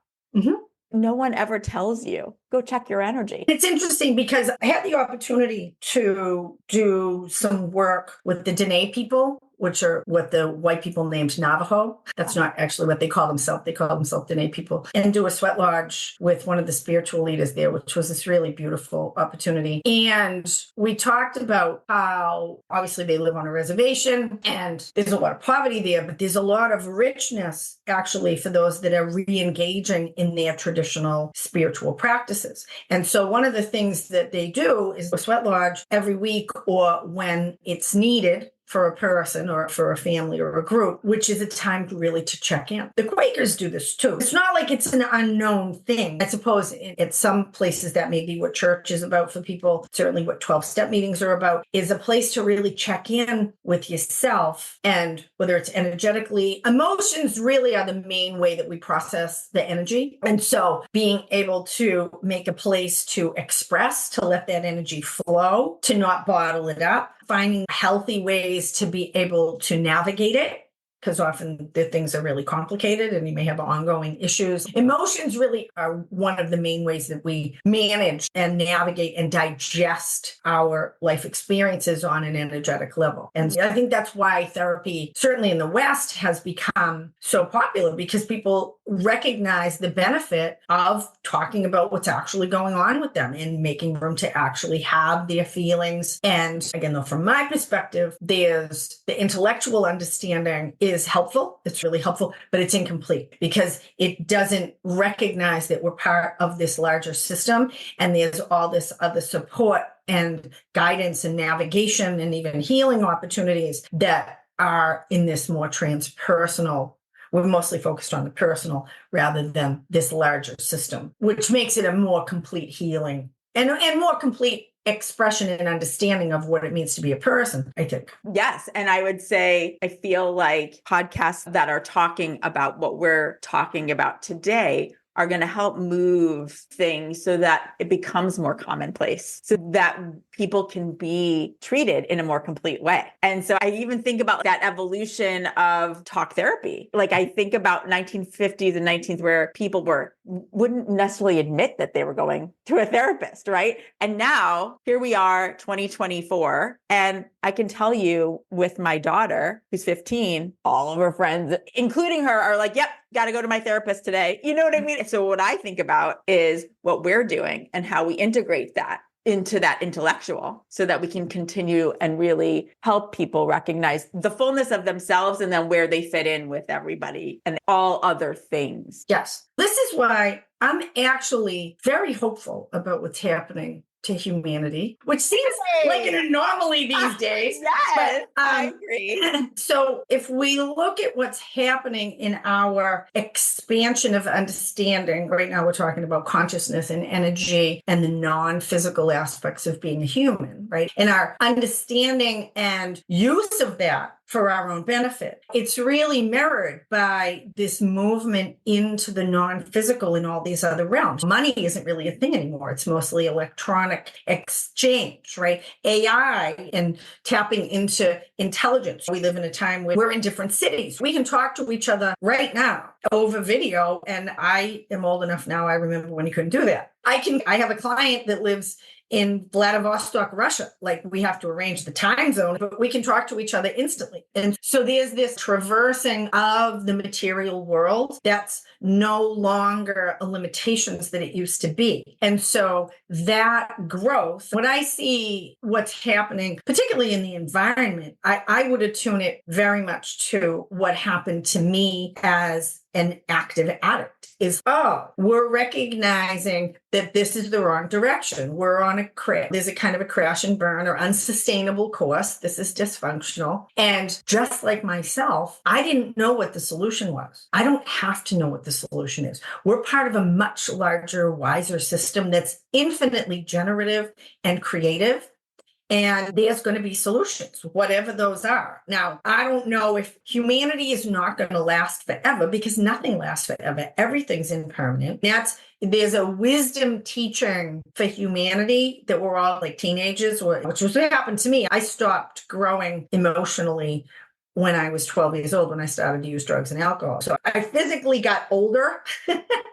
A: no one ever tells you, go check your energy.
C: It's interesting because I had the opportunity to do some work with the Dene people, which are what the white people named Navajo. That's not actually what they call themselves. They call themselves Dene people, and do a sweat lodge with one of the spiritual leaders there, which was this really beautiful opportunity. And we talked about how obviously they live on a reservation and there's a lot of poverty there, but there's a lot of richness actually for those that are re-engaging in their traditional spiritual practices. And so one of the things that they do is a sweat lodge every week or when it's needed for a person or for a family or a group, which is a time really to check in. The Quakers do this too. It's not like it's an unknown thing. I suppose at some places that may be what church is about for people, certainly what 12-step meetings are about, is a place to really check in with yourself. And whether it's energetically, emotions really are the main way that we process the energy. And so being able to make a place to express, to let that energy flow, to not bottle it up, finding healthy ways to be able to navigate it, because often the things are really complicated and you may have ongoing issues. Emotions really are one of the main ways that we manage and navigate and digest our life experiences on an energetic level. And I think that's why therapy, certainly in the West, has become so popular, because people recognize the benefit of talking about what's actually going on with them and making room to actually have their feelings. And again, though, from my perspective, there's the intellectual understanding is helpful. It's really helpful, but it's incomplete because it doesn't recognize that we're part of this larger system. And there's all this other support and guidance and navigation and even healing opportunities that are in this more transpersonal. We're mostly focused on the personal rather than this larger system, which makes it a more complete healing and more complete expression and understanding of what it means to be a person, I think.
A: Yes. And I would say, I feel like podcasts that are talking about what we're talking about today are going to help move things so that it becomes more commonplace, so that people can be treated in a more complete way. And so I even think about that evolution of talk therapy. Like I think about 1950s and 19th where people wouldn't necessarily admit that they were going to a therapist, right? And now here we are, 2024, and I can tell you with my daughter, who's 15, all of her friends, including her, are like, yep, got to go to my therapist today. You know what I mean? So what I think about is what we're doing and how we integrate that into that intellectual so that we can continue and really help people recognize the fullness of themselves and then where they fit in with everybody and all other things.
C: Yes. This is why I'm actually very hopeful about what's happening to humanity, which seems like an anomaly these days.
A: Yes,
C: but,
A: I agree.
C: So if we look at what's happening in our expansion of understanding, right now we're talking about consciousness and energy and the non-physical aspects of being a human, right? And our understanding and use of that for our own benefit. It's really mirrored by this movement into the non-physical in all these other realms. Money isn't really a thing anymore. It's mostly electronic exchange, right? AI and tapping into intelligence. We live in a time where we're in different cities. We can talk to each other right now over video. And I am old enough now, I remember when you couldn't do that. I have a client that lives in Vladivostok, Russia. Like, we have to arrange the time zone, but we can talk to each other instantly. And so there's this traversing of the material world that's no longer a limitations that it used to be. And so that growth, when I see what's happening, particularly in the environment, I would attune it very much to what happened to me as an active addict. We're recognizing that this is the wrong direction. We're on a crash. There's a kind of a crash and burn or unsustainable course. This is dysfunctional. And just like myself, I didn't know what the solution was. I don't have to know what the solution is. We're part of a much larger, wiser system that's infinitely generative and creative. And there's going to be solutions, whatever those are. Now, I don't know if humanity is not going to last forever, because nothing lasts forever. Everything's impermanent. There's a wisdom teaching for humanity that we're all like teenagers, which was what happened to me. I stopped growing emotionally when I was 12 years old, when I started to use drugs and alcohol. So I physically got older.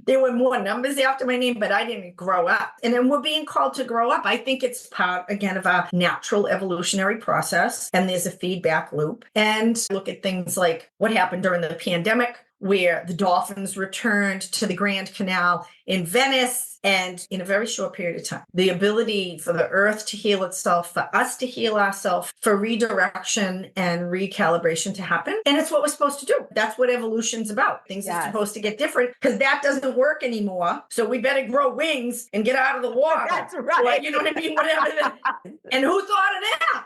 C: There were more numbers after my name, but I didn't grow up. And then we're being called to grow up. I think it's part, again, of our natural evolutionary process. And there's a feedback loop. And look at things like what happened during the pandemic, where the dolphins returned to the Grand Canal in Venice, and in a very short period of time. The ability for the earth to heal itself, for us to heal ourselves, for redirection and recalibration to happen. And it's what we're supposed to do. That's what evolution's about. Things are supposed to get different, because that doesn't work anymore. So we better grow wings and get out of the water.
A: That's right.
C: Or, you know what I mean? Whatever. And who thought of that?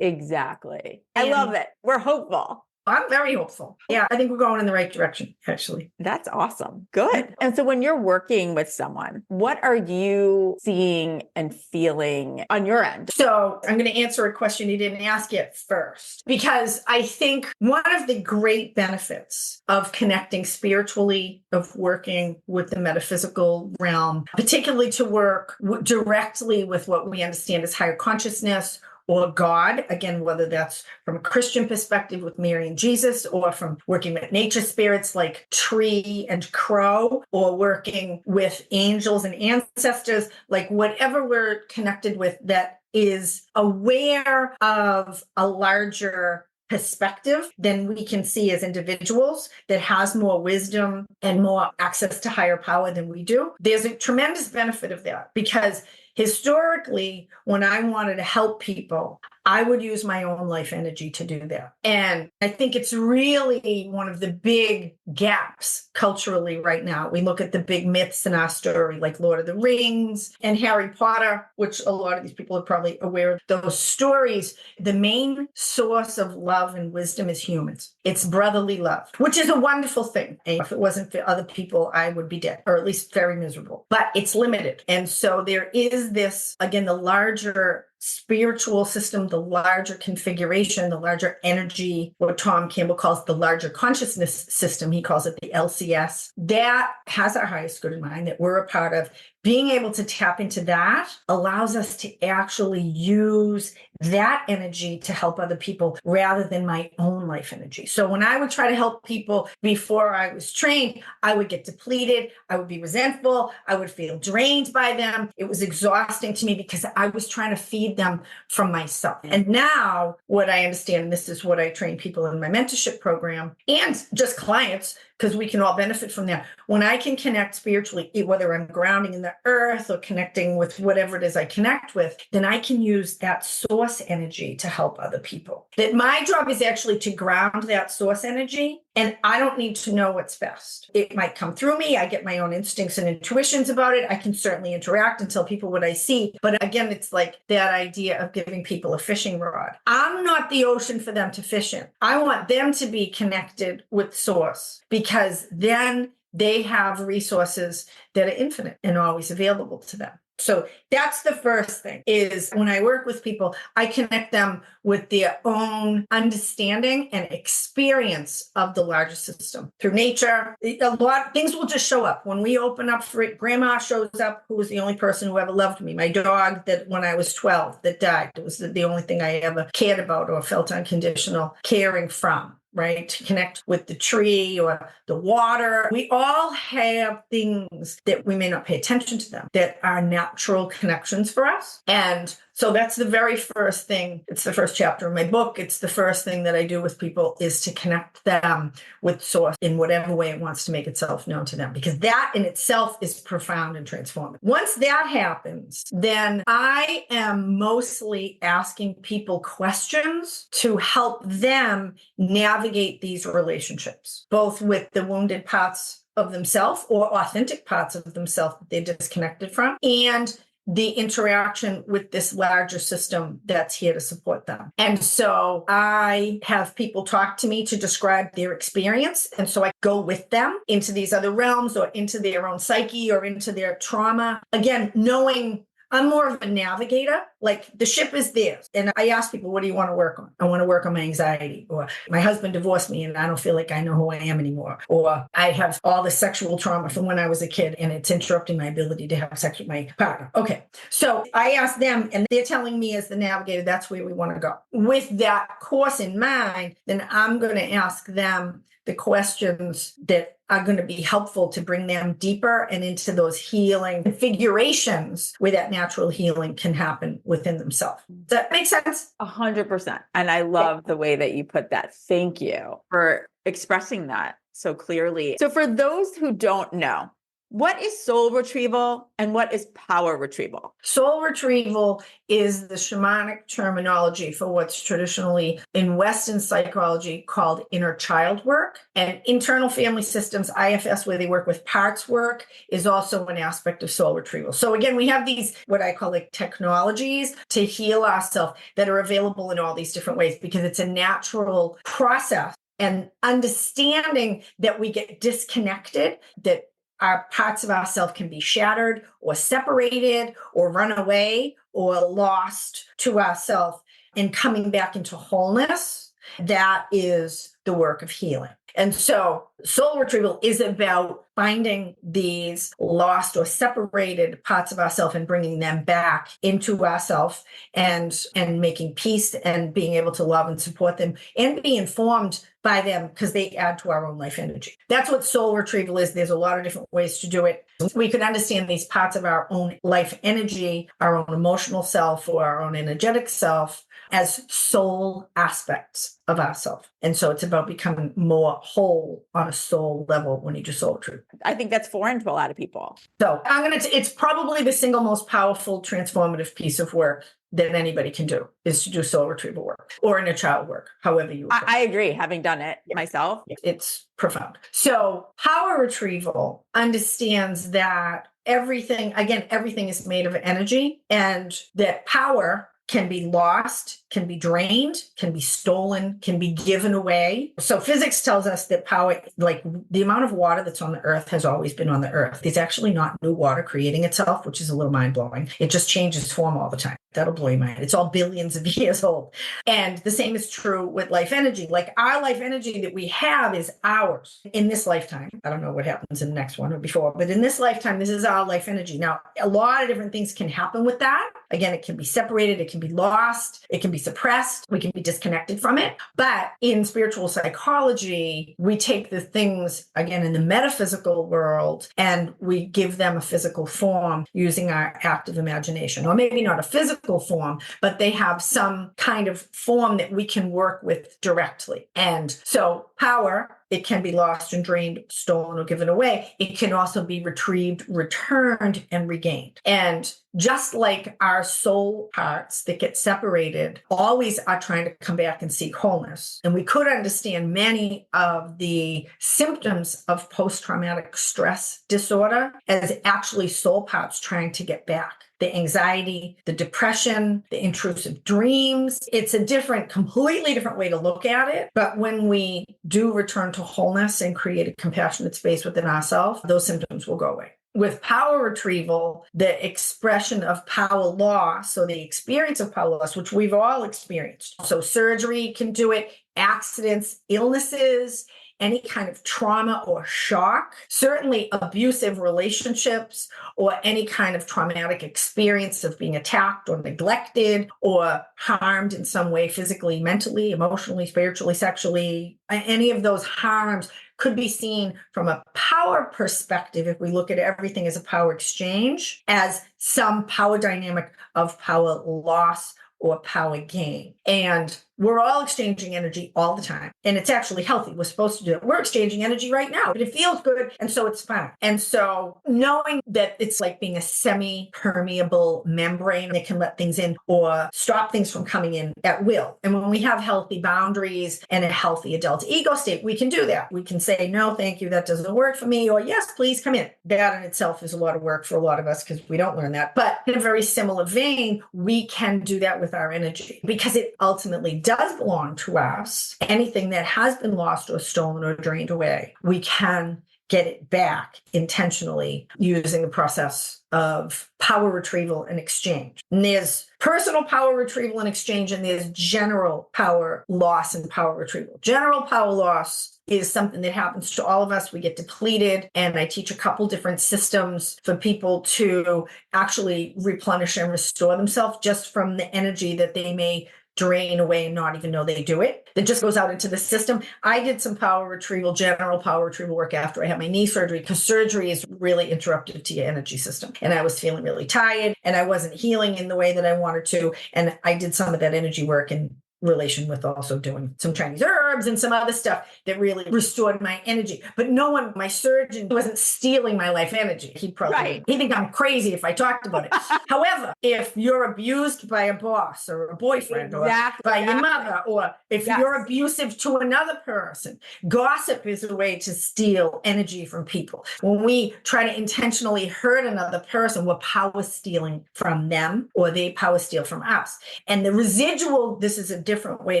A: Exactly. I love it. We're hopeful.
C: I'm very hopeful. Yeah, I think we're going in the right direction, actually.
A: That's awesome. Good. And so when you're working with someone, what are you seeing and feeling on your end?
C: So I'm going to answer a question you didn't ask yet first, because I think one of the great benefits of connecting spiritually, of working with the metaphysical realm, particularly to work directly with what we understand as higher consciousness, or God, again, whether that's from a Christian perspective with Mary and Jesus, or from working with nature spirits like tree and crow, or working with angels and ancestors, like whatever we're connected with that is aware of a larger perspective than we can see as individuals, that has more wisdom and more access to higher power than we do. There's a tremendous benefit of that, because historically, when I wanted to help people, I would use my own life energy to do that. And I think it's really one of the big gaps culturally right now. We look at the big myths in our story, like Lord of the Rings and Harry Potter, which a lot of these people are probably aware of those stories. The main source of love and wisdom is humans. It's brotherly love, which is a wonderful thing. And if it wasn't for other people, I would be dead, or at least very miserable. But it's limited. And so there is this, again, the larger spiritual system, the larger configuration, the larger energy, what Tom Campbell calls the larger consciousness system. He calls it the LCS. That has our highest good in mind, that we're a part of. Being able to tap into that allows us to actually use that energy to help other people rather than my own life energy. So when I would try to help people before I was trained, I would get depleted. I would be resentful. I would feel drained by them. It was exhausting to me because I was trying to feed them from myself. And now what I understand, and this is what I train people in my mentorship program and just clients, because we can all benefit from that. When I can connect spiritually, whether I'm grounding in the earth or connecting with whatever it is I connect with, then I can use that source energy to help other people. That my job is actually to ground that source energy, and I don't need to know what's best. It might come through me. I get my own instincts and intuitions about it. I can certainly interact and tell people what I see. But again, it's like that idea of giving people a fishing rod. I'm not the ocean for them to fish in. I want them to be connected with source, because then they have resources that are infinite and always available to them. So that's the first thing, is when I work with people, I connect them with their own understanding and experience of the larger system through nature. A lot of things will just show up. When we open up for it, grandma shows up, who was the only person who ever loved me. My dog that when I was 12 that died, it was the only thing I ever cared about or felt unconditional caring from. Right? To connect with the tree or the water. We all have things that we may not pay attention to them that are natural connections for us. And so that's the very first thing. It's the first chapter of my book. It's the first thing that I do with people is to connect them with source in whatever way it wants to make itself known to them, because that in itself is profound and transformative. Once that happens, then I am mostly asking people questions to help them navigate these relationships, both with the wounded parts of themselves or authentic parts of themselves that they're disconnected from, and the interaction with this larger system that's here to support them. And so I have people talk to me to describe their experience. And so I go with them into these other realms or into their own psyche or into their trauma. Again, knowing I'm more of a navigator, like the ship is theirs. And I ask people, what do you want to work on? I want to work on my anxiety, or my husband divorced me and I don't feel like I know who I am anymore. Or I have all the sexual trauma from when I was a kid and it's interrupting my ability to have sex with my partner. Okay. So I ask them and they're telling me as the navigator, that's where we want to go. With that course in mind, then I'm going to ask them the questions that are going to be helpful to bring them deeper and into those healing configurations where that natural healing can happen within themselves. Does that make sense?
A: 100%. And I love the way that you put that. Thank you for expressing that so clearly. So for those who don't know, what is soul retrieval and what is power retrieval?
C: Soul retrieval is the shamanic terminology for what's traditionally in Western psychology called inner child work. And internal family systems, IFS, where they work with parts work, is also an aspect of soul retrieval. So again, we have these, what I call like technologies to heal ourselves that are available in all these different ways because it's a natural process. And understanding that we get disconnected, that our parts of ourselves can be shattered or separated or run away or lost to ourselves, and coming back into wholeness, that is the work of healing. And so soul retrieval is about finding these lost or separated parts of ourselves and bringing them back into ourselves and making peace and being able to love and support them and be informed by them because they add to our own life energy. That's what soul retrieval is. There's a lot of different ways to do it. We could understand these parts of our own life energy, our own emotional self or our own energetic self as soul aspects of ourselves. And so it's about becoming more whole on a soul level when you do soul retrieval.
A: I think that's foreign to a lot of people.
C: So it's probably the single most powerful transformative piece of work that anybody can do is to do soul retrieval work or inner child work, however you would.
A: I agree, having done it myself.
C: It's profound. So power retrieval understands that everything is made of energy, and that power can be lost, can be drained, can be stolen, can be given away. So physics tells us that power, like the amount of water that's on the earth has always been on the earth. There's actually not new water creating itself, which is a little mind-blowing. It just changes form all the time. That'll blow your mind. It's all billions of years old. And the same is true with life energy. Like our life energy that we have is ours in this lifetime. I don't know what happens in the next one or before, but in this lifetime, this is our life energy. Now, a lot of different things can happen with that. Again, it can be separated, it can be lost, it can be suppressed, we can be disconnected from it. But in spiritual psychology, we take the things, again, in the metaphysical world, and we give them a physical form using our active imagination, or maybe not a physical form, but they have some kind of form that we can work with directly. And so power, it can be lost and drained, stolen, or given away. It can also be retrieved, returned, and regained. And just like our soul parts that get separated always are trying to come back and seek wholeness. And we could understand many of the symptoms of post-traumatic stress disorder as actually soul parts trying to get back. The anxiety, the depression, the intrusive dreams. It's a completely different way to look at it. But when we do return to wholeness and create a compassionate space within ourselves, those symptoms will go away. with power retrieval, the expression of power loss, so the experience of power loss, which we've all experienced. So surgery can do it, accidents, illnesses, any kind of trauma or shock, certainly abusive relationships, or any kind of traumatic experience of being attacked or neglected or harmed in some way, physically, mentally, emotionally, spiritually, sexually. Any of those harms could be seen from a power perspective, if we look at everything as a power exchange, as some power dynamic of power loss or power gain. And we're all exchanging energy all the time. And it's actually healthy. We're supposed to do it. We're exchanging energy right now, but it feels good. And so it's fun. And so knowing that it's like being a semi-permeable membrane that can let things in or stop things from coming in at will. And when we have healthy boundaries and a healthy adult ego state, we can do that. We can say, no, thank you, that doesn't work for me. Or yes, please come in. That in itself is a lot of work for a lot of us because we don't learn that. But in a very similar vein, we can do that with our energy because it ultimately does belong to us. Anything that has been lost or stolen or drained away, we can get it back intentionally using the process of power retrieval and exchange. And there's personal power retrieval and exchange, and there's general power loss and power retrieval. General power loss is something that happens to all of us. We get depleted, and I teach a couple different systems for people to actually replenish and restore themselves just from the energy that they may drain away and not even know they do it. That just goes out into the system. I did some power retrieval, general power retrieval work after I had my knee surgery, because surgery is really interruptive to your energy system. And I was feeling really tired and I wasn't healing in the way that I wanted to. And I did some of that energy work in relation with also doing some Chinese herbs and some other stuff that really restored my energy. But no one, my surgeon wasn't stealing my life energy. He'd think I'm crazy if I talked about it. However, if you're abused by a boss or a boyfriend or by your mother, or if you're abusive to another person, gossip is a way to steal energy from people. When we try to intentionally hurt another person, we're power stealing from them, or they power steal from us. And the residual, this is a different way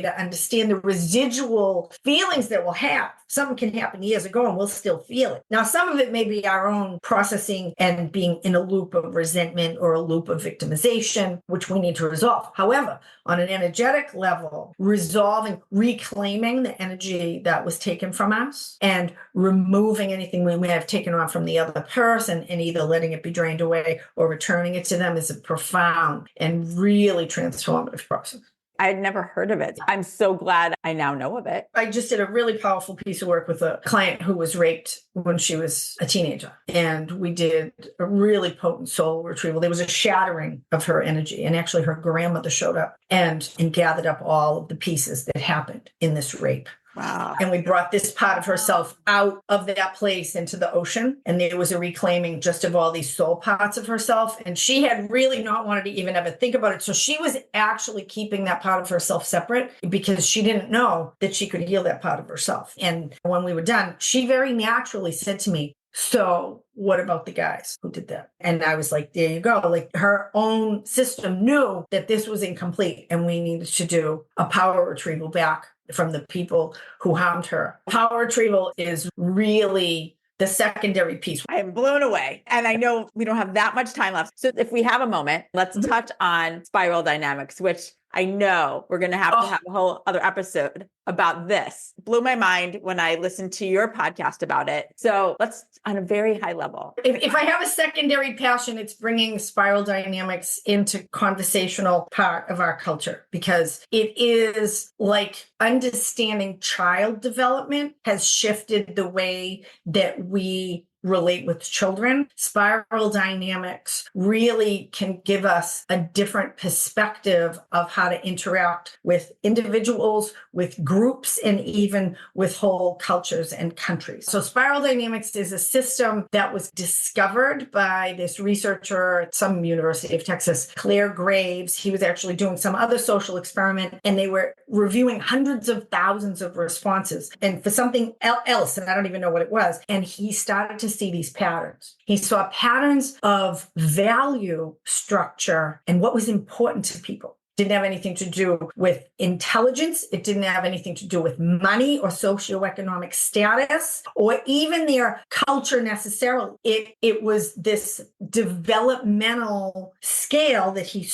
C: to understand the residual feelings that we'll have. Some can happen years ago and we'll still feel it. Now, some of it may be our own processing and being in a loop of resentment or a loop of victimization, which we need to resolve. However, on an energetic level, resolving, reclaiming the energy that was taken from us and removing anything we may have taken on from the other person and either letting it be drained away or returning it to them is a profound and really transformative process.
A: I had never heard of it. I'm so glad I now know of it.
C: I just did a really powerful piece of work with a client who was raped when she was a teenager. And we did a really potent soul retrieval. There was a shattering of her energy. And actually her grandmother showed up and gathered up all of the pieces that happened in this rape.
A: Wow.
C: And we brought this part of herself out of that place into the ocean. And there was a reclaiming just of all these soul parts of herself. And she had really not wanted to even ever think about it. So she was actually keeping that part of herself separate because she didn't know that she could heal that part of herself. And when we were done, she very naturally said to me, so what about the guys who did that? And I was like, there you go. Like her own system knew that this was incomplete and we needed to do a power retrieval back from the people who harmed her. Power retrieval is really the secondary piece.
A: I am blown away. And I know we don't have that much time left. So if we have a moment, let's touch on spiral dynamics, which I know we're going to have a whole other episode about this. Blew my mind when I listened to your podcast about it. So let's, on a very high level.
C: If I have a secondary passion, it's bringing spiral dynamics into conversational part of our culture, because it is like understanding child development has shifted the way that we relate with children. Spiral dynamics really can give us a different perspective of how to interact with individuals, with groups, and even with whole cultures and countries. So spiral dynamics is a system that was discovered by this researcher at some University of Texas, Claire Graves. He was actually doing some other social experiment, and they were reviewing hundreds of thousands of responses and for something else, and I don't even know what it was. And he started to see these patterns. He saw patterns of value structure and what was important to people. didn't have anything to do with intelligence. It didn't have anything to do with money or socioeconomic status or even their culture necessarily. It was this developmental scale that he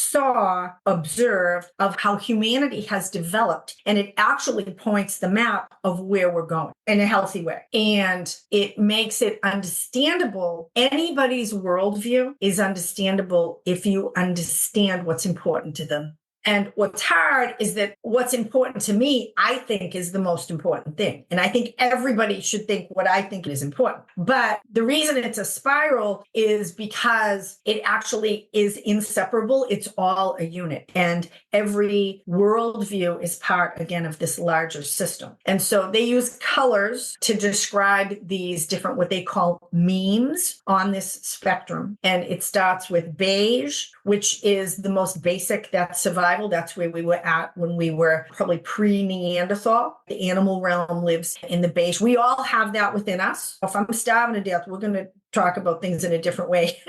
C: observed of how humanity has developed. And it actually points the map of where we're going in a healthy way. And it makes it understandable. Anybody's worldview is understandable if you understand what's important to them. And what's hard is that what's important to me, I think, is the most important thing. And I think everybody should think what I think is important. But the reason it's a spiral is because it actually is inseparable. It's all a unit. And every worldview is part, again, of this larger system. And so they use colors to describe these different, what they call memes on this spectrum. And it starts with beige, which is the most basic, that's survival. That's where we were at when we were probably pre-Neanderthal. The animal realm lives in the beige. We all have that within us. If I'm starving to death, we're going to talk about things in a different way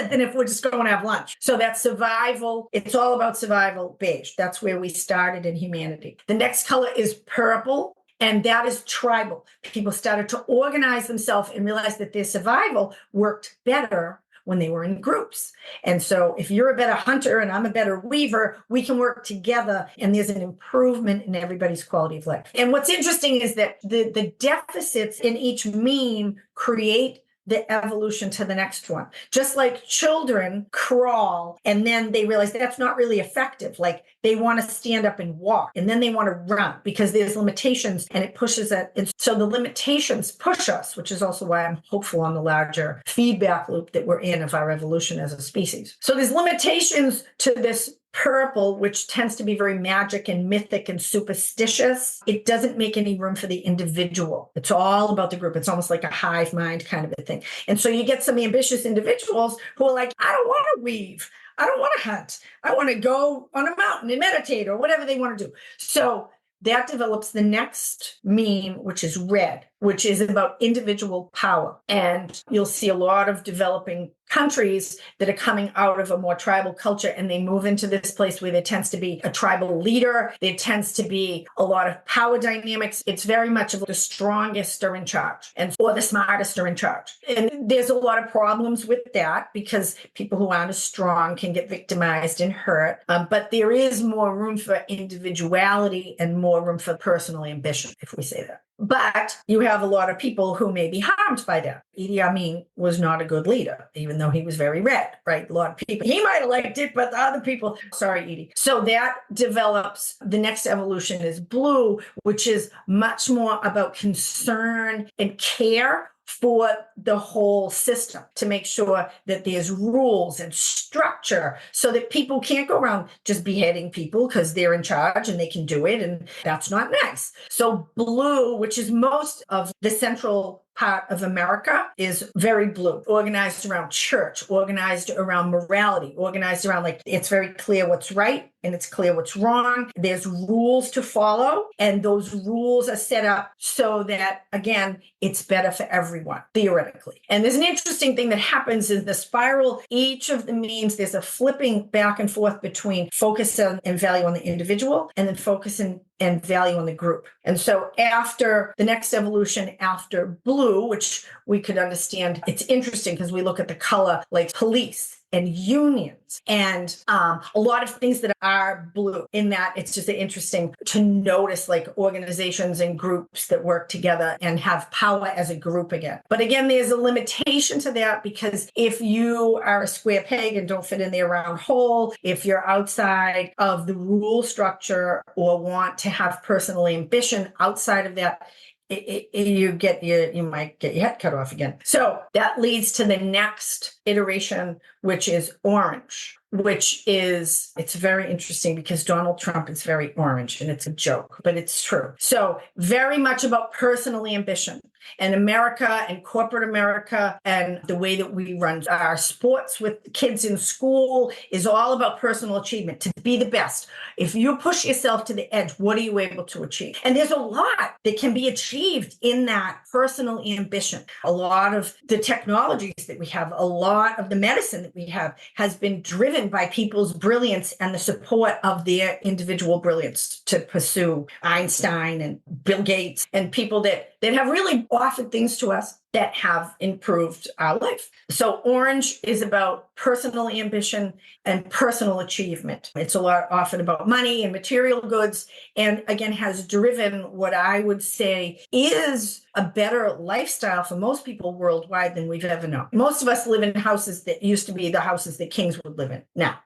C: than if we're just going to have lunch. So that's survival. It's all about survival, beige. That's where we started in humanity. The next color is purple. And that is tribal. People started to organize themselves and realize that their survival worked better when they were in groups. And so if you're a better hunter and I'm a better weaver, we can work together and there's an improvement in everybody's quality of life. And what's interesting is that the deficits in each meme create the evolution to the next one. Just like children crawl and then they realize that's not really effective. Like they want to stand up and walk and then they want to run because there's limitations and it pushes it. And so the limitations push us, which is also why I'm hopeful on the larger feedback loop that we're in of our evolution as a species. So there's limitations to this purple, which tends to be very magic and mythic and superstitious. It doesn't make any room for the individual. It's all about the group. It's almost like a hive mind kind of a thing. And so you get some ambitious individuals who are like, I don't want to weave. I don't want to hunt. I want to go on a mountain and meditate or whatever they want to do. So that develops the next meme, which is red, which is about individual power. And you'll see a lot of developing countries that are coming out of a more tribal culture and they move into this place where there tends to be a tribal leader. There tends to be a lot of power dynamics. It's very much of the strongest are in charge or the smartest are in charge. And there's a lot of problems with that because people who aren't as strong can get victimized and hurt. But there is more room for individuality and more room for personal ambition, if we say that. But you have a lot of people who may be harmed by that. Idi Amin was not a good leader, even though he was very red, right? A lot of people, he might have liked it, but the other people, sorry, Idi. So that develops, the next evolution is blue, which is much more about concern and care for the whole system to make sure that there's rules and structure so that people can't go around just beheading people because they're in charge and they can do it. And that's not nice. So blue, which is most of the central part of America, is very blue, organized around church, organized around morality, organized around like it's very clear what's right and it's clear what's wrong. There's rules to follow, and those rules are set up so that, again, it's better for everyone, theoretically. And there's an interesting thing that happens in the spiral. Each of the memes, there's a flipping back and forth between focus on and value on the individual and then focus and value on the group. And so after the next evolution, after blue, which we could understand, it's interesting because we look at the color like police and unions and a lot of things that are blue in that it's just interesting to notice like organizations and groups that work together and have power as a group again. But again, there's a limitation to that because if you are a square peg and don't fit in the round hole, if you're outside of the rule structure or want to have personal ambition outside of that, you might get your head cut off again. So that leads to the next iteration, which is orange, it's very interesting because Donald Trump is very orange and it's a joke, but it's true. So very much about personal ambition and America and corporate America and the way that we run our sports with kids in school is all about personal achievement, to be the best. If you push yourself to the edge, what are you able to achieve? And there's a lot that can be achieved in that personal ambition. A lot of the technologies that we have, a lot of the medicine that we have has been driven driven by people's brilliance and the support of their individual brilliance to pursue Einstein and Bill Gates and people that have really offered things to us that have improved our life. So orange is about personal ambition and personal achievement. It's a lot often about money and material goods, and again, has driven what I would say is a better lifestyle for most people worldwide than we've ever known. Most of us live in houses that used to be the houses that kings would live in. Now,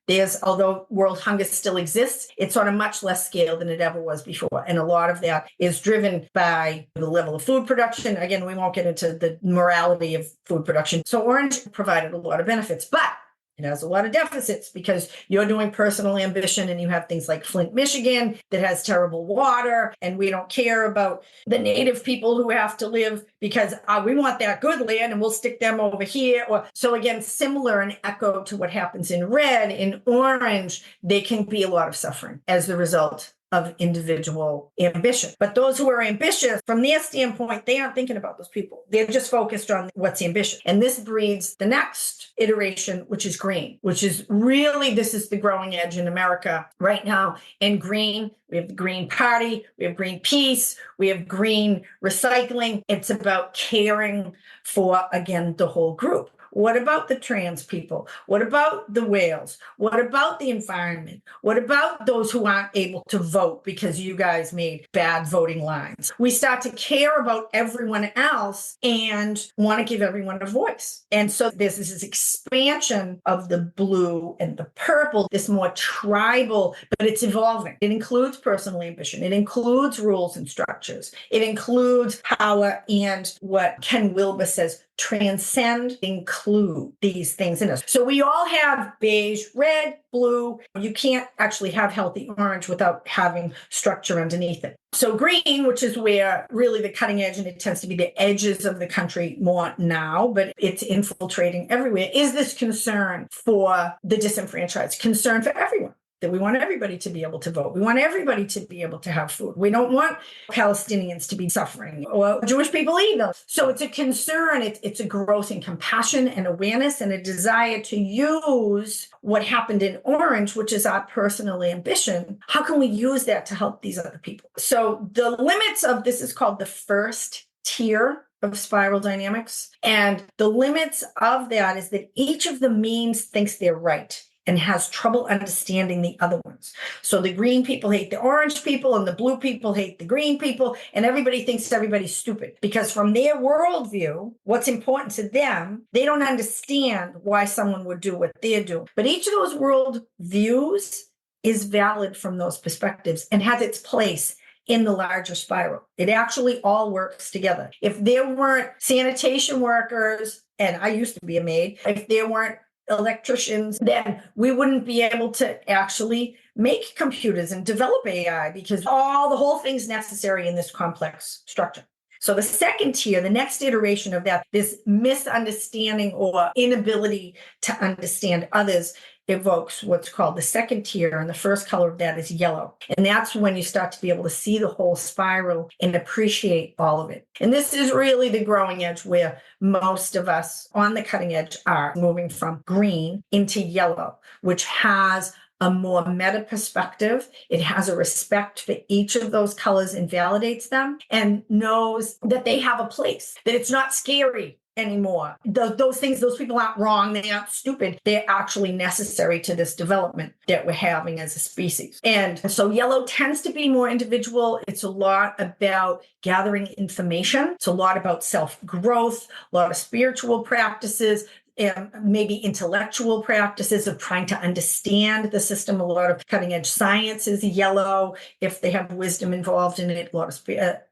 C: although world hunger still exists, it's on a much less scale than it ever was before. And a lot of that is driven by the level of food production. Again, we won't get into the morality of food production. So orange provided a lot of benefits, but it has a lot of deficits because you're doing personal ambition and you have things like Flint, Michigan that has terrible water, and we don't care about the native people who have to live because we want that good land and we'll stick them over here. So again, similar and echo to what happens in red. In orange, they can be a lot of suffering as the result of individual ambition. But those who are ambitious, from their standpoint, they aren't thinking about those people. They're just focused on what's ambitious. And this breeds the next iteration, which is green, which is really, this is the growing edge in America right now. And green, we have the Green Party, we have green peace, we have green recycling. It's about caring for, again, the whole group. What about the trans people? What about the whales? What about the environment? What about those who aren't able to vote because you guys made bad voting lines? We start to care about everyone else and want to give everyone a voice. And so there's this expansion of the blue and the purple, this more tribal, but it's evolving. It includes personal ambition. It includes rules and structures. It includes power and what Ken Wilber says, transcend, include these things in us. So we all have beige, red, blue. You can't actually have healthy orange without having structure underneath it. So green, which is where really the cutting edge, and it tends to be the edges of the country more now, but it's infiltrating everywhere, is this concern for the disenfranchised, concern for everyone. That we want everybody to be able to vote. We want everybody to be able to have food. We don't want Palestinians to be suffering or Jewish people either. So it's a concern. It's a growth in compassion and awareness and a desire to use what happened in orange, which is our personal ambition. How can we use that to help these other people? So the limits of this is called the first tier of spiral dynamics. And the limits of that is that each of the means thinks they're right and has trouble understanding the other ones. So the green people hate the orange people and the blue people hate the green people, and everybody thinks everybody's stupid because from their worldview, what's important to them, they don't understand why someone would do what they're doing. But each of those world views is valid from those perspectives and has its place in the larger spiral. It actually all works together. If there weren't sanitation workers, and I used to be a maid, if there weren't electricians, then we wouldn't be able to actually make computers and develop AI because the whole thing's necessary in this complex structure. So the second tier, the next iteration of that, this misunderstanding or inability to understand others evokes what's called the second tier, and the first color of that is yellow. And that's when you start to be able to see the whole spiral and appreciate all of it. And this is really the growing edge where most of us on the cutting edge are moving from green into yellow, which has a more meta perspective. It has a respect for each of those colors and validates them and knows that they have a place, that it's not scary anymore. Those things, those people aren't wrong. They aren't stupid. They're actually necessary to this development that we're having as a species. And so yellow tends to be more individual. It's a lot about gathering information. It's a lot about self-growth, a lot of spiritual practices, and maybe intellectual practices of trying to understand the system. A lot of cutting edge science is yellow if they have wisdom involved in it. A lot of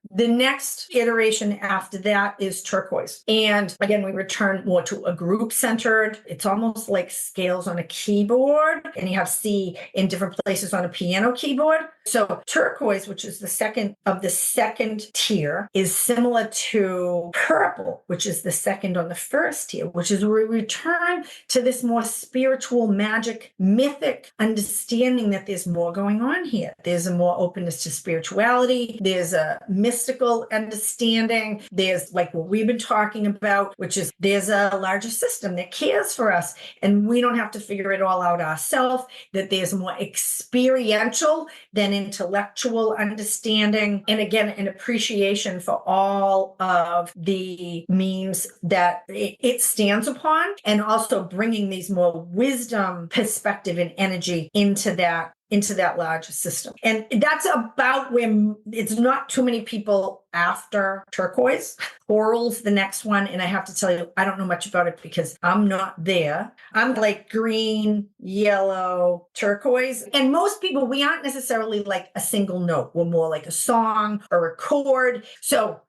C: the next iteration after that is turquoise. And again, we return more to a group centered. It's almost like scales on a keyboard, and you have C in different places on a piano keyboard. So turquoise, which is the second of the second tier, is similar to purple, which is the second on the first tier, which is where we return to this more spiritual, magic, mythic understanding that there's more going on here. There's a more openness to spirituality. There's a mystical understanding. There's like what we've been talking about, which is there's a larger system that cares for us, and we don't have to figure it all out ourselves, that there's more experiential than intellectual understanding. And again, an appreciation for all of the means that it stands upon, and also bringing these more wisdom, perspective, and energy into that larger system. And that's about where it's not too many people after turquoise. Coral's the next one. And I have to tell you, I don't know much about it because I'm not there. I'm like green, yellow, turquoise. And most people, we aren't necessarily like a single note. We're more like a song or a chord. So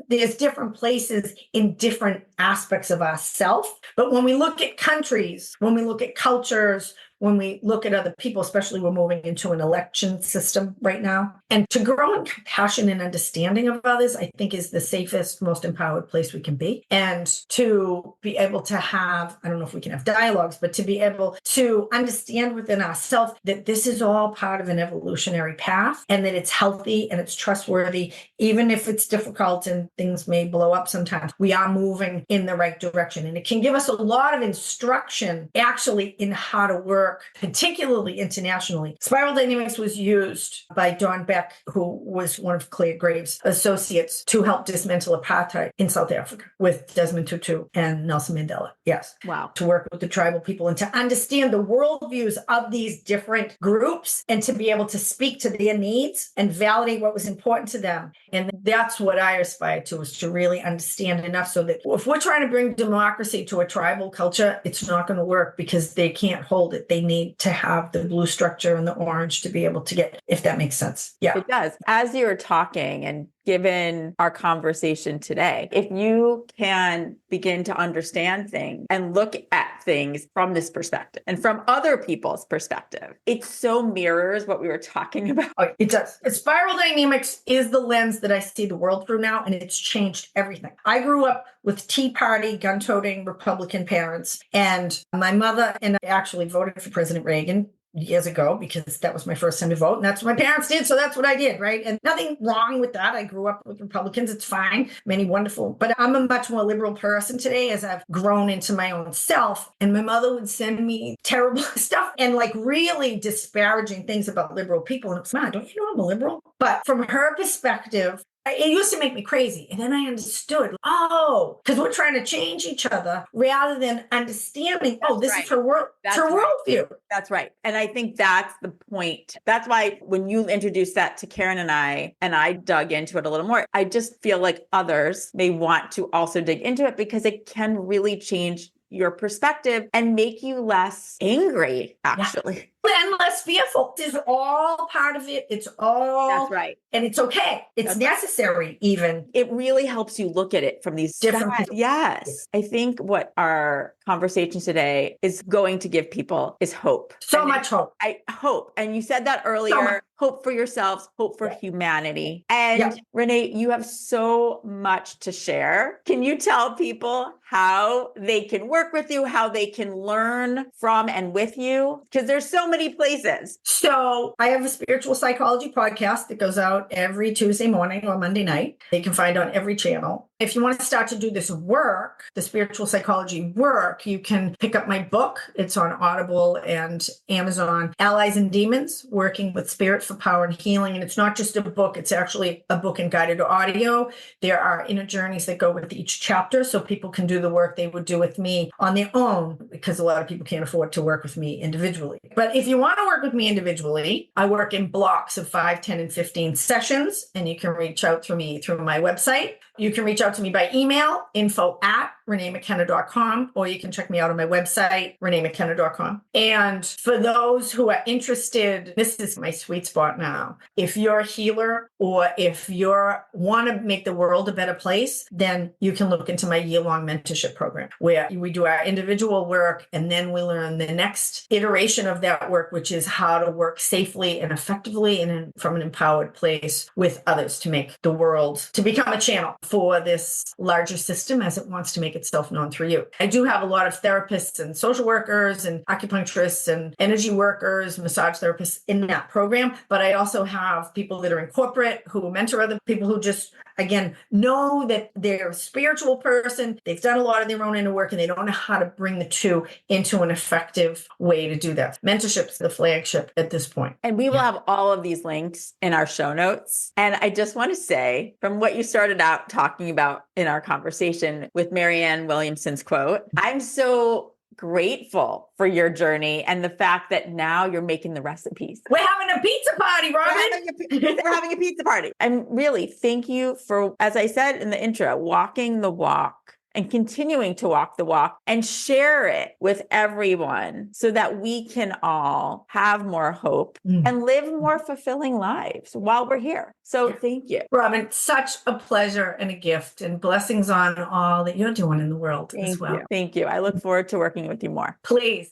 C: there's different places in different aspects of ourself. But when we look at countries, when we look at cultures, when we look at other people, especially we're moving into an election system right now. And to grow in compassion and understanding of others, I think is the safest, most empowered place we can be. And to be able to have, I don't know if we can have dialogues, but to be able to understand within ourselves that this is all part of an evolutionary path, and that it's healthy and it's trustworthy, even if it's difficult and things may blow up sometimes. We are moving in the right direction. And it can give us a lot of instruction actually in how to work, particularly internationally. Spiral dynamics was used by Don Beck, who was one of Claire Graves' associates, to help dismantle apartheid in South Africa with Desmond Tutu and Nelson Mandela. Yes.
A: Wow.
C: To work with the tribal people and to understand the worldviews of these different groups, and to be able to speak to their needs and validate what was important to them. And that's what I aspire to, is to really understand enough so that if we're trying to bring democracy to a tribal culture, it's not going to work because they can't hold it. They need to have the blue structure and the orange to be able to get, if that makes sense. Yeah.
A: It does. As you're talking and given our conversation today, if you can begin to understand things and look at things from this perspective and from other people's perspective, it so mirrors what we were talking about.
C: Oh, it does. Spiral dynamics is the lens that I see the world through now, and it's changed everything. I grew up with Tea Party, gun-toting Republican parents, and my mother and I actually voted for President Reagan years ago because that was my first time to vote, and that's what my parents did, so that's what I did, right? And nothing wrong with that. I grew up with Republicans. It's fine. Many wonderful. But I'm a much more liberal person today as I've grown into my own self. And my mother would send me terrible stuff and like really disparaging things about liberal people. And it's, Mom, don't you know I'm a liberal? But from her perspective, it used to make me crazy. And then I understood, because we're trying to change each other rather than understanding, this is her world, it's her worldview.
A: That's right. And I think that's the point. That's why when you introduced that to Karen and I dug into it a little more, I just feel like others may want to also dig into it because it can really change your perspective and make you less angry, actually.
C: Yeah. And less fearful. It's all part of it. It's all.
A: That's right.
C: And it's okay. It's necessary, even.
A: It really helps you look at it from these
C: different
A: sides. Yes. I think what our conversation today is going to give people is hope.
C: So much hope.
A: Hope. And you said that earlier. Hope for yourselves, hope for humanity. And Renee, you have so much to share. Can you tell people how they can work with you, how they can learn from and with you? Because there's so many places.
C: So I have a spiritual psychology podcast that goes out every Tuesday morning or Monday night. They can find on every channel. If you want to start to do this work, the spiritual psychology work, you can pick up my book. It's on Audible and Amazon, Allies and Demons, Working with Spirit for Power and Healing. And it's not just a book. It's actually a book and guided audio. There are inner journeys that go with each chapter. So people can do the work they would do with me on their own, because a lot of people can't afford to work with me individually. But if you want to work with me individually, I work in blocks of 5, 10, and 15 sessions. And you can reach out to me through my website. You can reach out to me by email, info@reneemckenna.com, or you can check me out on my website, reneemckenna.com. And for those who are interested, this is my sweet spot now. If you're a healer or if you want to make the world a better place, then you can look into my year-long mentorship program, where we do our individual work and then we learn the next iteration of that work, which is how to work safely and effectively and from an empowered place with others to make the world, to become a channel for this larger system as it wants to make itself known through you. I do have a lot of therapists and social workers and acupuncturists and energy workers, massage therapists in that program. But I also have people that are in corporate who mentor other people who just, again, know that they're a spiritual person. They've done a lot of their own inner work and they don't know how to bring the two into an effective way to do that. Mentorship's the flagship at this point.
A: And we will have all of these links in our show notes. And I just want to say, from what you started out talking about in our conversation with Marianne Williamson's quote, I'm so grateful for your journey and the fact that now you're making the recipes.
C: We're having a pizza party, Robin.
A: We're having a pizza party. And really, thank you for, as I said in the intro, walking the walk and continuing to walk the walk and share it with everyone so that we can all have more hope and live more fulfilling lives while we're here. So thank you.
C: Robin, such a pleasure and a gift, and blessings on all that you're doing in the world as well.
A: Thank you. I look forward to working with you more.
C: Please.